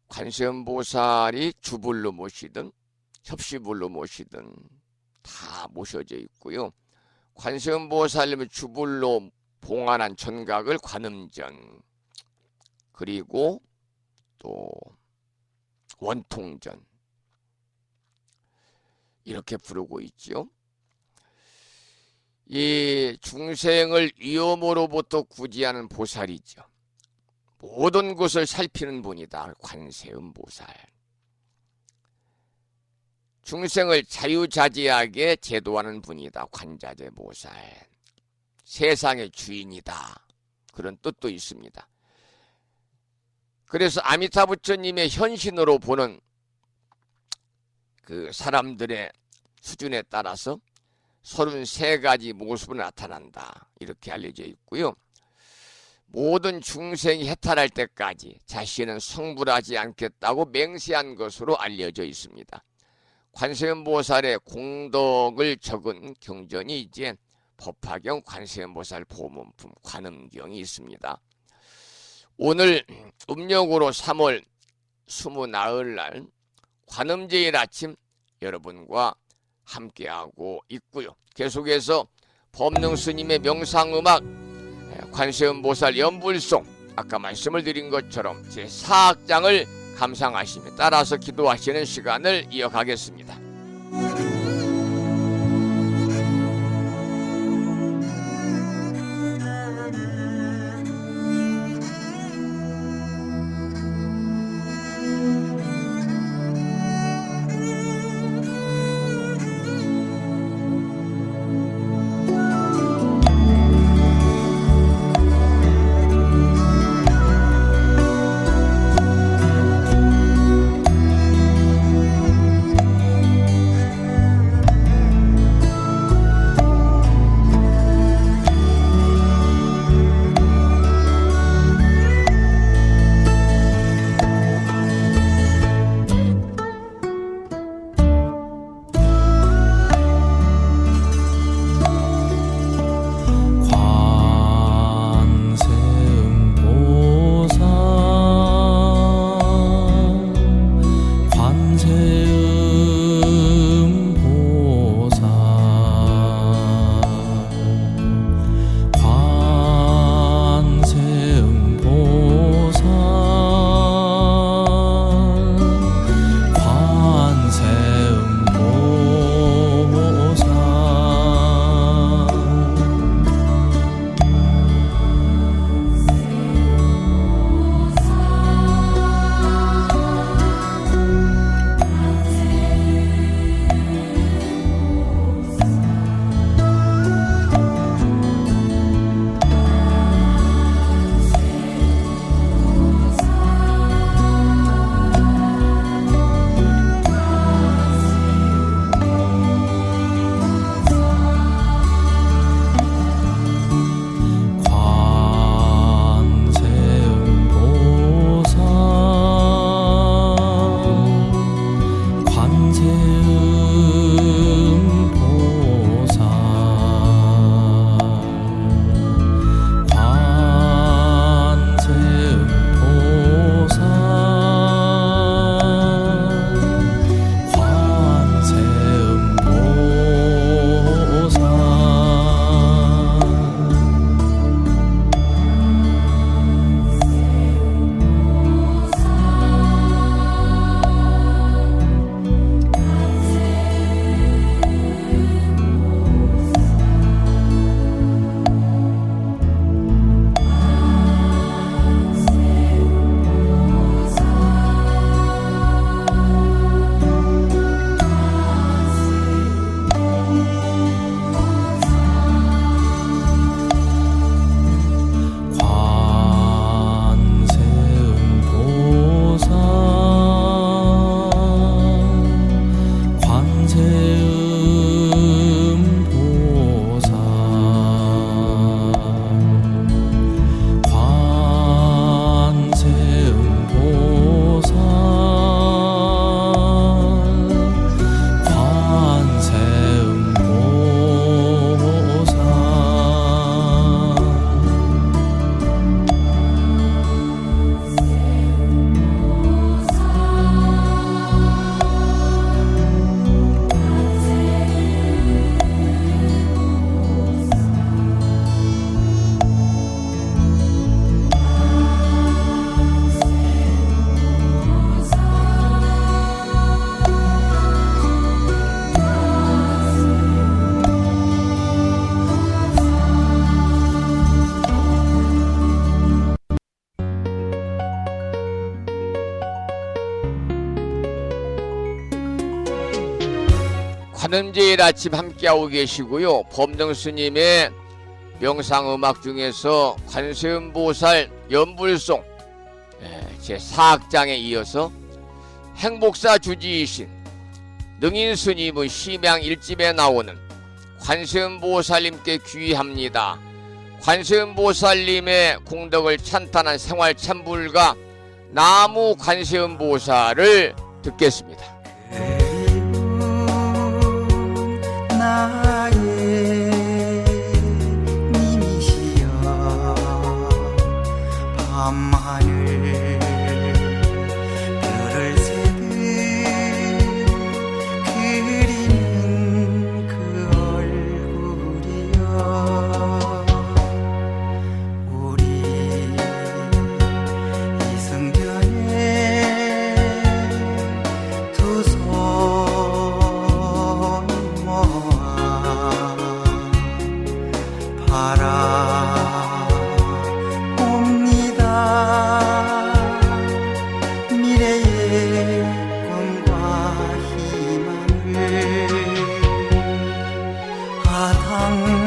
관세음보살이 주불로 모시든 협시불로 모시든 다 모셔져 있고요. 관세음보살님을 주불로 봉안한 전각을 관음전, 그리고 또 원통전 이렇게 부르고 있죠. 이 중생을 위험으로부터 구제하는 보살이죠. 모든 것을 살피는 분이다. 관세음보살. 중생을 자유자재하게 제도하는 분이다. 관자재보살. 세상의 주인이다. 그런 뜻도 있습니다. 그래서 아미타 부처님의 현신으로 보는 그 사람들의 수준에 따라서 33가지 모습으로 나타난다. 이렇게 알려져 있고요. 모든 중생이 해탈할 때까지 자신은 성불하지 않겠다고 맹세한 것으로 알려져 있습니다. 관세음보살의 공덕을 적은 경전이 이제 법화경 관세음보살 보문품 관음경이 있습니다. 오늘 음력으로 3월 29날 관음제일 아침 여러분과 함께하고 있고요. 계속해서 법능스님의 명상음악 관세음보살 연불송 아까 말씀을 드린 것처럼 제4악장을 감상하시며 따라서 기도하시는 시간을 이어가겠습니다. 관음제일 아침 함께하고 계시고요. 범등스님의 명상음악 중에서 관세음보살 연불송 제4악장에 이어서 행복사 주지이신 능인스님의 심양 1집에 나오는 관세음보살님께 귀의합니다. 관세음보살님의 공덕을 찬탄한 생활참불과 나무 관세음보살을 듣겠습니다. 나의 님이시여 밤하늘 별을 새듯 그리는 그 얼굴이여 우리 이승전에 두 손 바라옵니다. 미래의 꿈과 희망을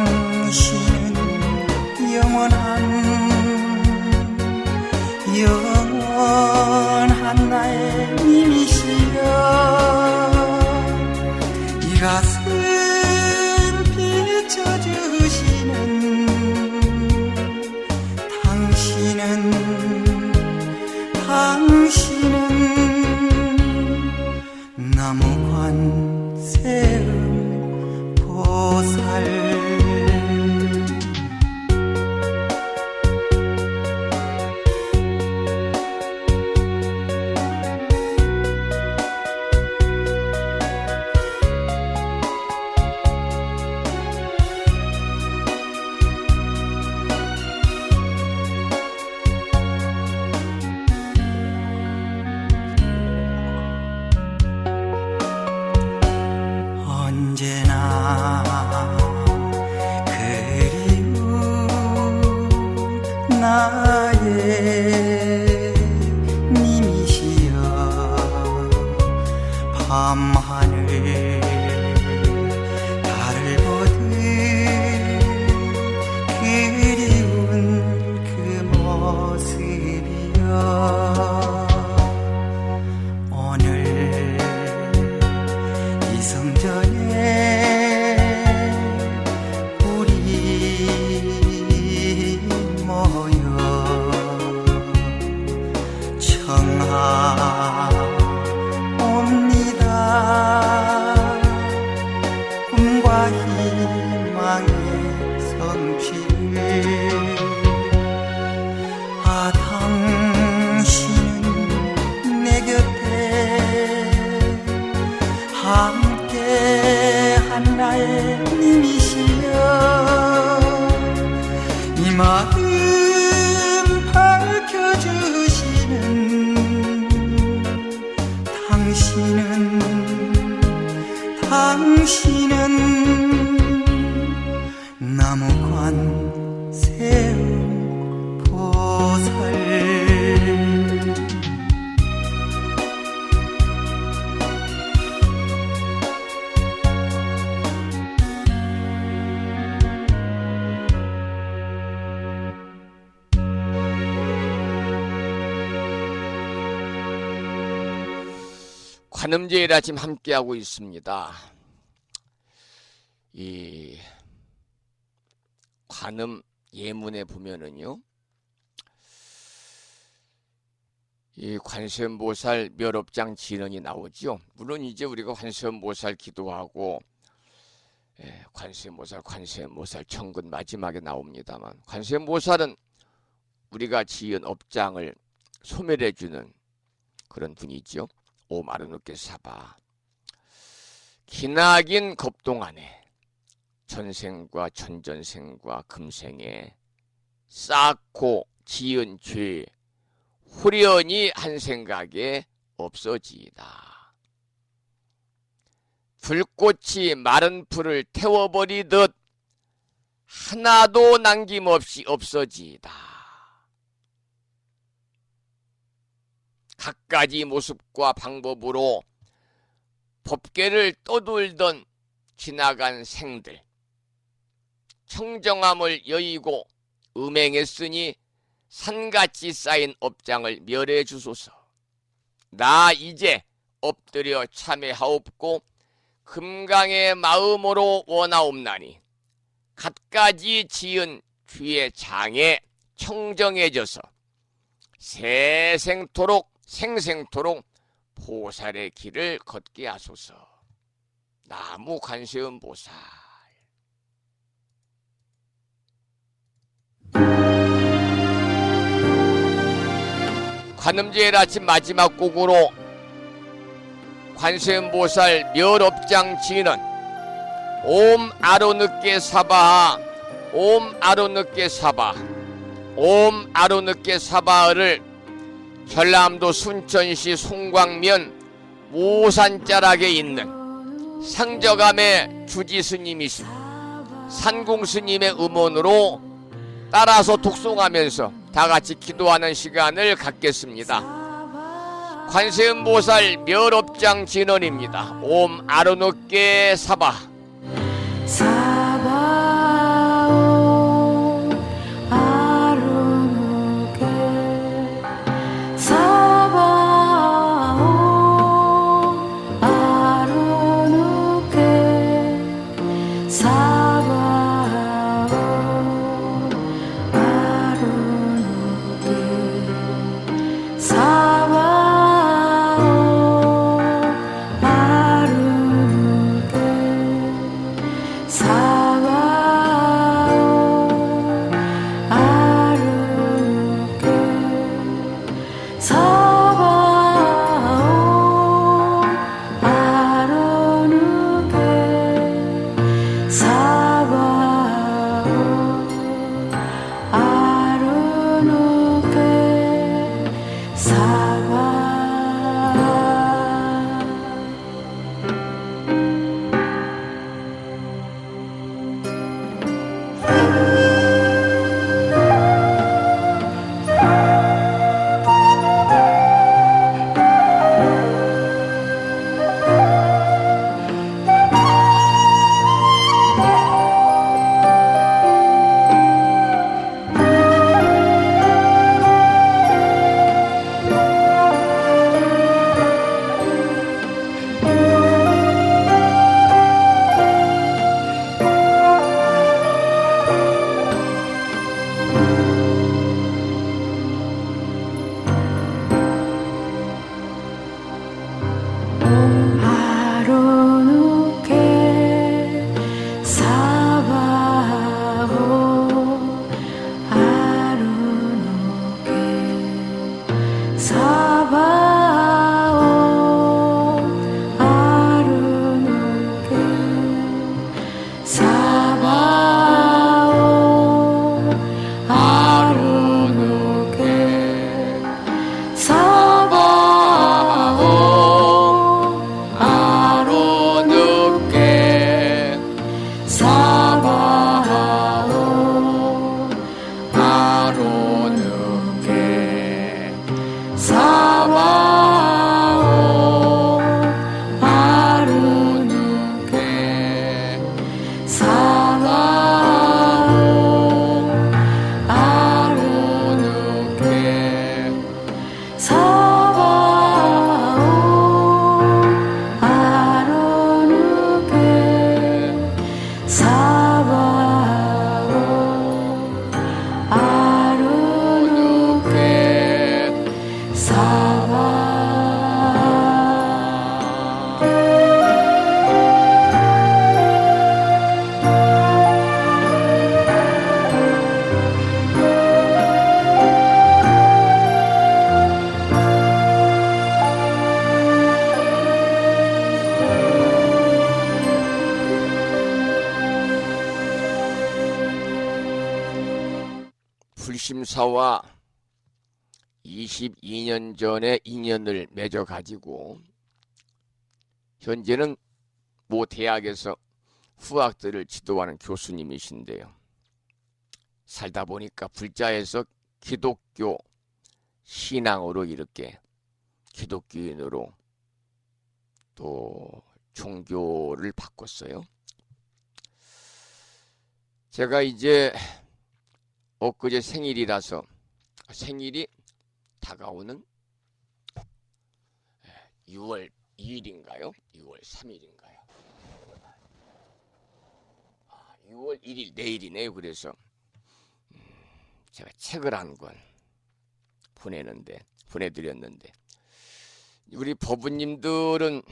당신은 영원한 나의 님이시여 이 가슴 비춰주시는 당신은 나무관세음 보살 언제나 그리운 나의 님이시여 밤하늘 달을 보듯 그리운 그 모습이여 오늘 이성전에 우리 모여 청하옵니다. 꿈과 희망의 성취를 당신은 내 곁에 함께한 나의 님이시여 이 마음 밝혀주시는 당신은 나무관 세음 보살 관음제일 아침 함께하고 있습니다. 이 관음 예문에 보면은요, 이 관세음보살 멸업장 진언이 나오죠. 물론 이제 우리가 관세음보살 기도하고 관세음보살 청근 마지막에 나옵니다만, 관세음보살은 우리가 지은 업장을 소멸해주는 그런 분이죠. 오 마르누께 사바 기나긴 겁동 안에 전생과 전전생과 금생에 쌓고 지은 죄 후련히 한 생각에 없어지이다. 불꽃이 마른 풀을 태워버리듯 하나도 남김없이 없어지이다. 갖가지 모습과 방법으로 법계를 떠돌던 지나간 생들 청정함을 여의고 음행했으니 산같이 쌓인 업장을 멸해 주소서. 나 이제 엎드려 참회하옵고 금강의 마음으로 원하옵나니 갖가지 지은 주의 장에 청정해져서 생생토록 보살의 길을 걷게 하소서. 나무 관세음 보살. 관음제일 아침 마지막 곡으로 관세음 보살 멸업장 지는 옴 아로늦게 사바하 옴 아로늦게 사바 옴 아로늦게 사바를 전라남도 순천시 송광면 모산자락에 있는 상저감의 주지스님이신 산공스님의 음원으로 따라서 독송하면서 다같이 기도하는 시간을 갖겠습니다. 관세음보살 멸업장 진언입니다. 옴 아로늦게 사바 사바오 아르누게 사바오 아르누게 사바오 아르누게 사바오 아르누게 사바오 아르누게 사바오 아르누게 사바오 아르누게 사바 아르누게 사바오 아르누게 사바오 아르누게 사바오 아르누게 사바오 아로늦게 사바오 아로늦게 사바오 아르누게 사바오 아르누게 사바오 아르누게 사바오 아르누게 사바 불심사와 22년 전에 인연을 맺어가지고 현재는 모 대학에서 후학들을 지도하는 교수님이신데요. 살다 보니까 불자에서 기독교 신앙으로 이렇게 기독교인으로 또 종교를 바꿨어요. 제가 이제 엊그제 생일이라서 생일이 다가오는 6월 2일인가요? 6월 3일인가요? 6월 1일 내일이네요. 그래서 제가 책을 한 권 보내드렸는데 우리 법부님들은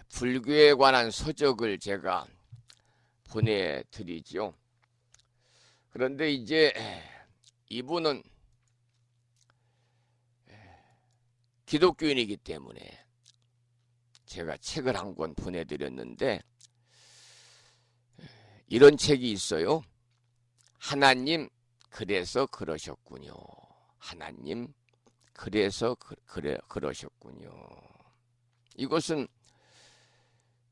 불교에 관한 서적을 제가 보내드리죠. 그런데 이제 이분은 기독교인이기 때문에 제가 책을 한 권 보내드렸는데 이런 책이 있어요. 하나님 그래서 그러셨군요. 하나님 그래서 그러셨군요. 이것은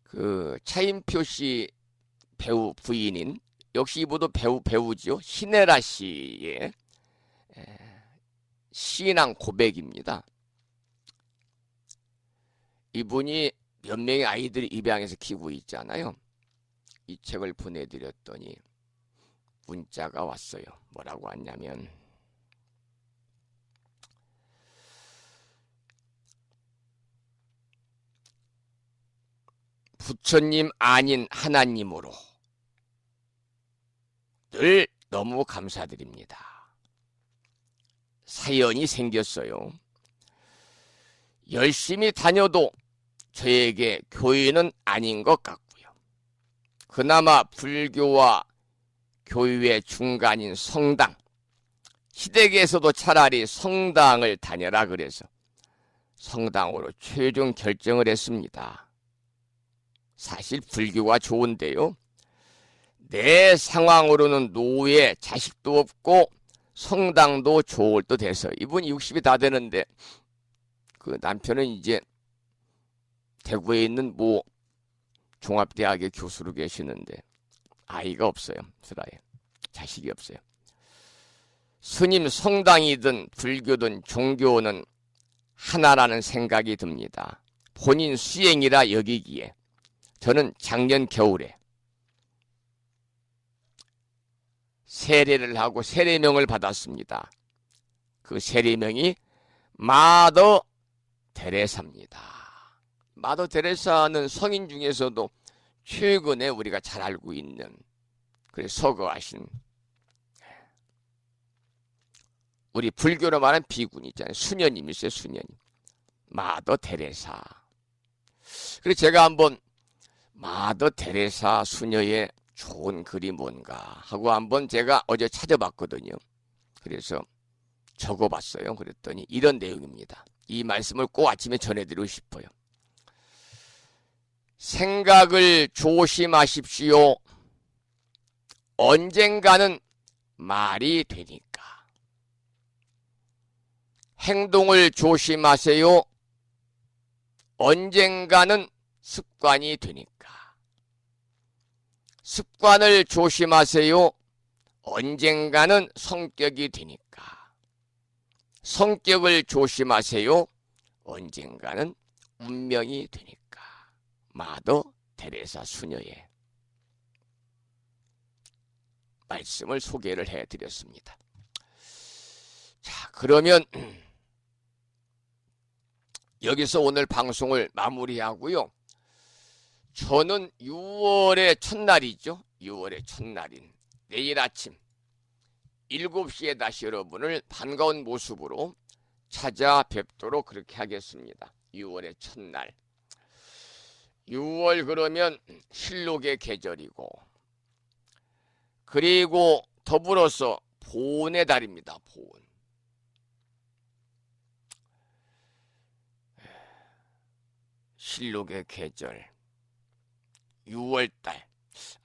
그 차인표 씨 배우 부인인 역시 이분도 배우죠. 신혜라 씨의 신앙 고백입니다. 이분이 몇 명의 아이들이 입양해서 키우고 있잖아요. 이 책을 보내드렸더니 문자가 왔어요. 뭐라고 왔냐면 부처님 아닌 하나님으로 늘 너무 감사드립니다. 사연이 생겼어요. 열심히 다녀도 저에게 교인은 아닌 것 같고요. 그나마 불교와 교회의 중간인 성당, 시댁에서도 차라리 성당을 다녀라 그래서 성당으로 최종 결정을 했습니다. 사실 불교가 좋은데요. 내 상황으로는 노예, 자식도 없고 성당도 좋을 듯 해서 이분 60이 다 되는데 그 남편은 이제 대구에 있는 모 종합대학의 교수로 계시는데 아이가 없어요. 슬아에 자식이 없어요. 스님 성당이든 불교든 종교는 하나라는 생각이 듭니다. 본인 수행이라 여기기에 저는 작년 겨울에 세례를 하고 세례명을 받았습니다. 그 세례명이 마더 데레사입니다. 마더 데레사는 성인 중에서도 최근에 우리가 잘 알고 있는 서거하신 우리 불교로 말하는 비군 있잖아요. 수녀님 있어요. 수녀님. 마더 데레사. 그래서 제가 한번 마더 데레사 수녀의 좋은 글이 뭔가 하고 한번 제가 어제 찾아봤거든요. 그래서 적어봤어요. 그랬더니 이런 내용입니다. 이 말씀을 꼭 아침에 전해드리고 싶어요. 생각을 조심하십시오. 언젠가는 말이 되니까. 행동을 조심하세요. 언젠가는 습관이 되니까. 습관을 조심하세요. 언젠가는 성격이 되니까. 성격을 조심하세요. 언젠가는 운명이 되니까. 마더 데레사 수녀의 말씀을 소개를 해드렸습니다. 자, 그러면 여기서 오늘 방송을 마무리하고요. 저는 6월의 첫날이죠. 6월의 첫날인 내일 아침 7시에 다시 여러분을 반가운 모습으로 찾아뵙도록 그렇게 하겠습니다. 6월의 첫날. 6월 그러면 실록의 계절이고 그리고 더불어서 보온의 달입니다. 보온. 실록의 계절. 6월달.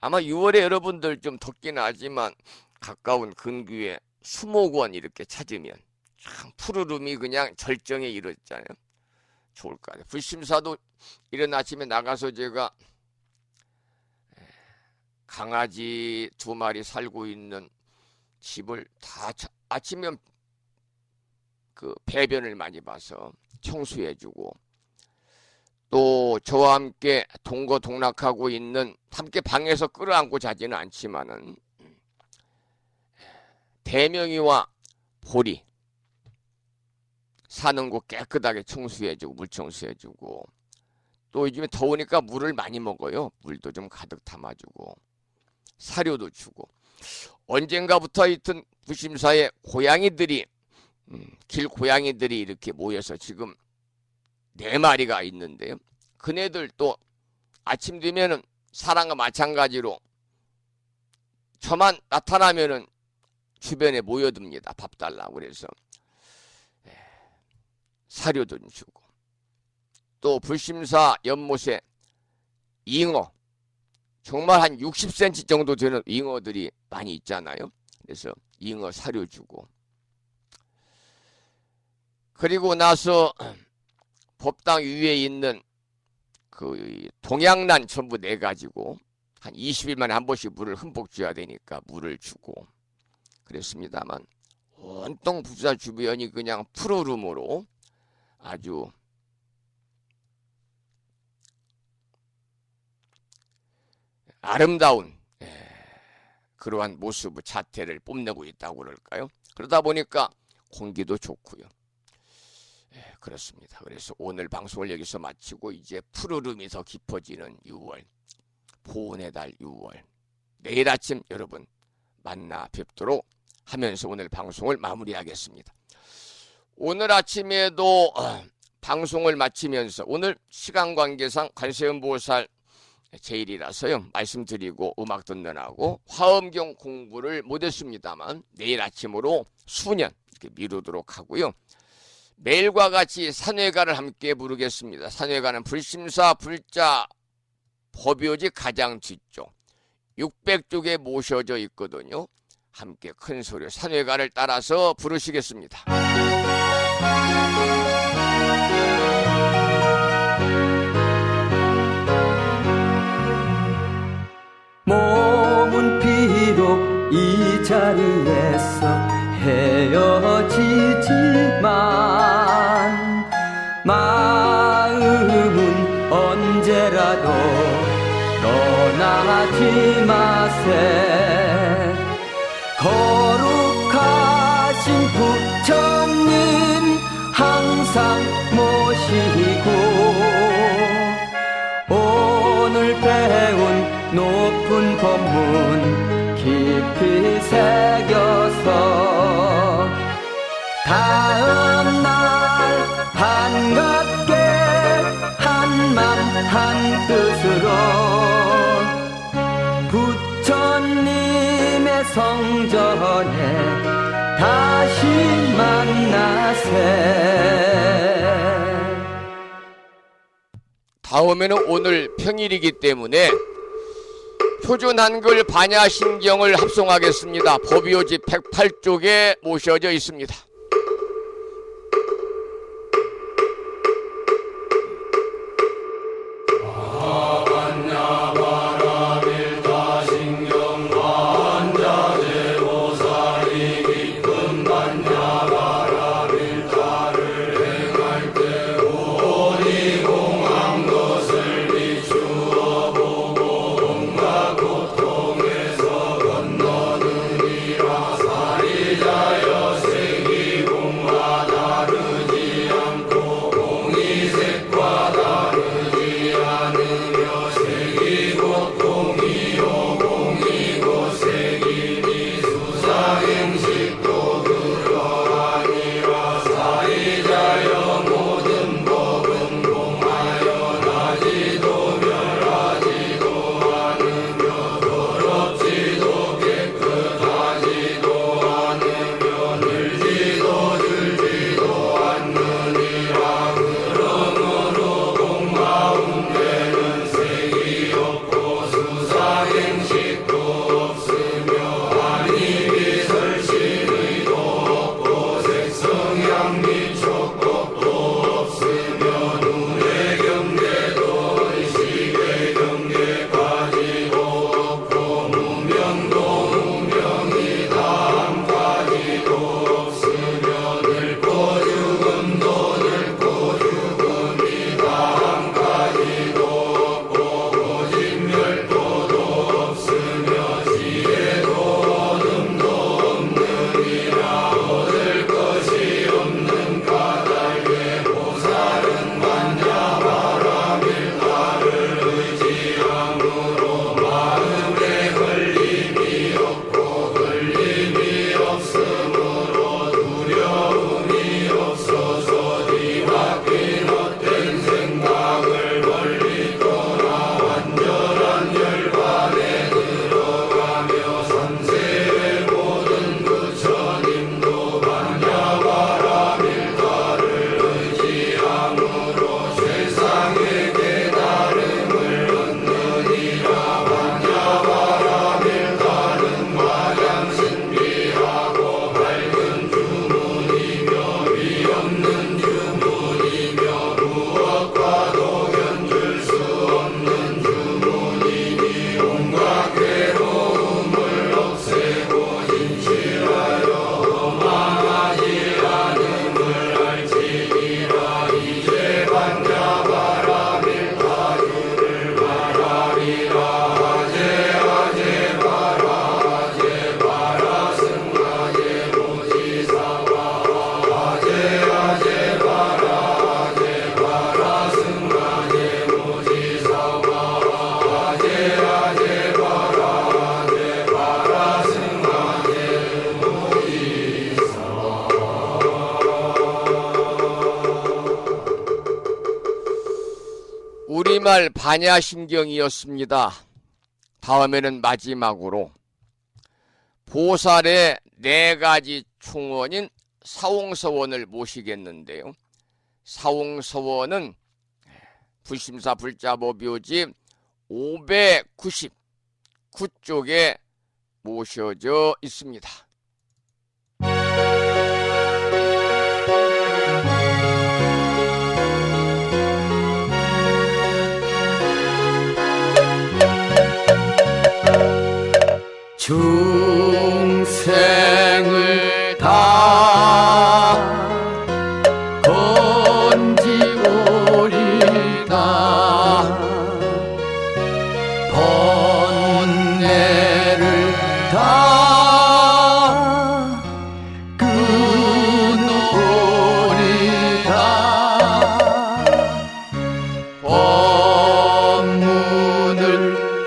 아마 6월에 여러분들 좀 덥긴 하지만 가까운 근교에 수목원 이렇게 찾으면 참 푸르름이 그냥 절정에 이르잖아요. 좋을 것 같아요. 불심사도 이른 아침에 나가서 제가 강아지 2마리 살고 있는 집을 다 아침에 그 배변을 많이 봐서 청소해주고 또 저와 함께 동거동락하고 있는 함께 방에서 끌어안고 자지는 않지만은 대명이와 보리 사는 곳 깨끗하게 청소해주고 물 청소해주고 또 요즘에 더우니까 물을 많이 먹어요. 물도 좀 가득 담아주고 사료도 주고 언젠가부터 하여튼 부심사에 고양이들이 길 고양이들이 이렇게 모여서 지금 4마리가 있는데요. 그네들 또 아침 되면은 사람과 마찬가지로 저만 나타나면은 주변에 모여듭니다. 밥 달라고 그래서 사료도 주고 또 불심사 연못에 잉어 정말 한 60cm 정도 되는 잉어들이 많이 있잖아요. 그래서 잉어 사료 주고 그리고 나서 법당 위에 있는 그 동양란 전부 내가지고 한 20일 만에 한 번씩 물을 흠뻑 줘야 되니까 물을 주고 그랬습니다만 온통 부사 주변이 그냥 푸르름으로 아주 아름다운 그러한 모습 자태를 뽐내고 있다고 그럴까요? 그러다 보니까 공기도 좋고요. 그렇습니다. 그래서 오늘 방송을 여기서 마치고 이제 푸르름이 더 깊어지는 6월 보온의 달 6월 내일 아침 여러분 만나 뵙도록 하면서 오늘 방송을 마무리하겠습니다. 오늘 아침에도 방송을 마치면서 오늘 시간 관계상 관세음보살 제일이라서요 말씀드리고 음악 듣느라고 화엄경 공부를 못했습니다만 내일 아침으로 수년 이렇게 미루도록 하고요. 매일과 같이 산회가를 함께 부르겠습니다. 산회가는 불심사 불자 법요지 가장 뒤쪽 600쪽에 모셔져 있거든요. 함께 큰 소리로 산회가를 따라서 부르시겠습니다. 몸은 비록 이 자리에서 헤어지지만 마음은 언제라도 떠나지 마세. 거룩하신 부처님 항상 모시고 오늘 배운 높은 법문 깊이 새겨서 다음날 반갑게 한맘 한뜻으로 부처님의 성전에 다시 만나세. 다음에는 오늘 평일이기 때문에 표준 한글 반야신경을 합송하겠습니다. 법요지 108쪽에 모셔져 있습니다. 고통에서 건너느니라 사리자여 세기 우리말 반야심경이었습니다. 다음에는 마지막으로 보살의 4가지 충원인 사홍서원을 모시겠는데요. 사홍서원은 불심사 불자보묘지 599쪽에 모셔져 있습니다. 중생을 다 건지오리다 번뇌를 다 끊으리다 법문을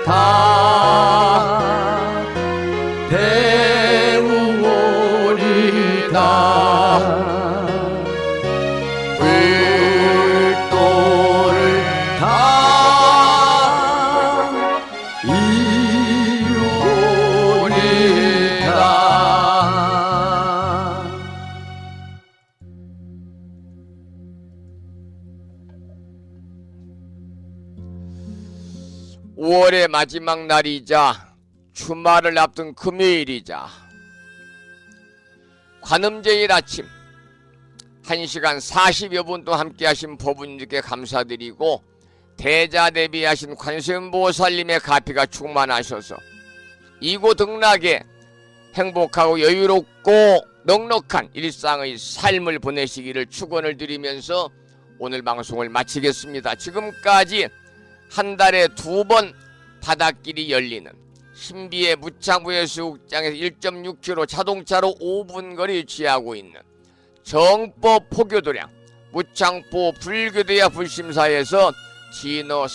다 배우오리다 불도를 다 이루리다. 5월의 마지막 날이자 주말을 앞둔 금요일이자 관음제일 아침 1시간 40여 분 동안 함께 하신 법운님께 감사드리고 대자대비하신 관세음보살님의 가피가 충만하셔서 이고등락에 행복하고 여유롭고 넉넉한 일상의 삶을 보내시기를 축원을 드리면서 오늘 방송을 마치겠습니다. 지금까지 한 달에 2번 바닷길이 열리는 신비의 무창부해수욕장에서 1.6km 자동차로 5분 거리 위치하고 있는 정법 포교도량 무창포 불교대야 불심사에서 진어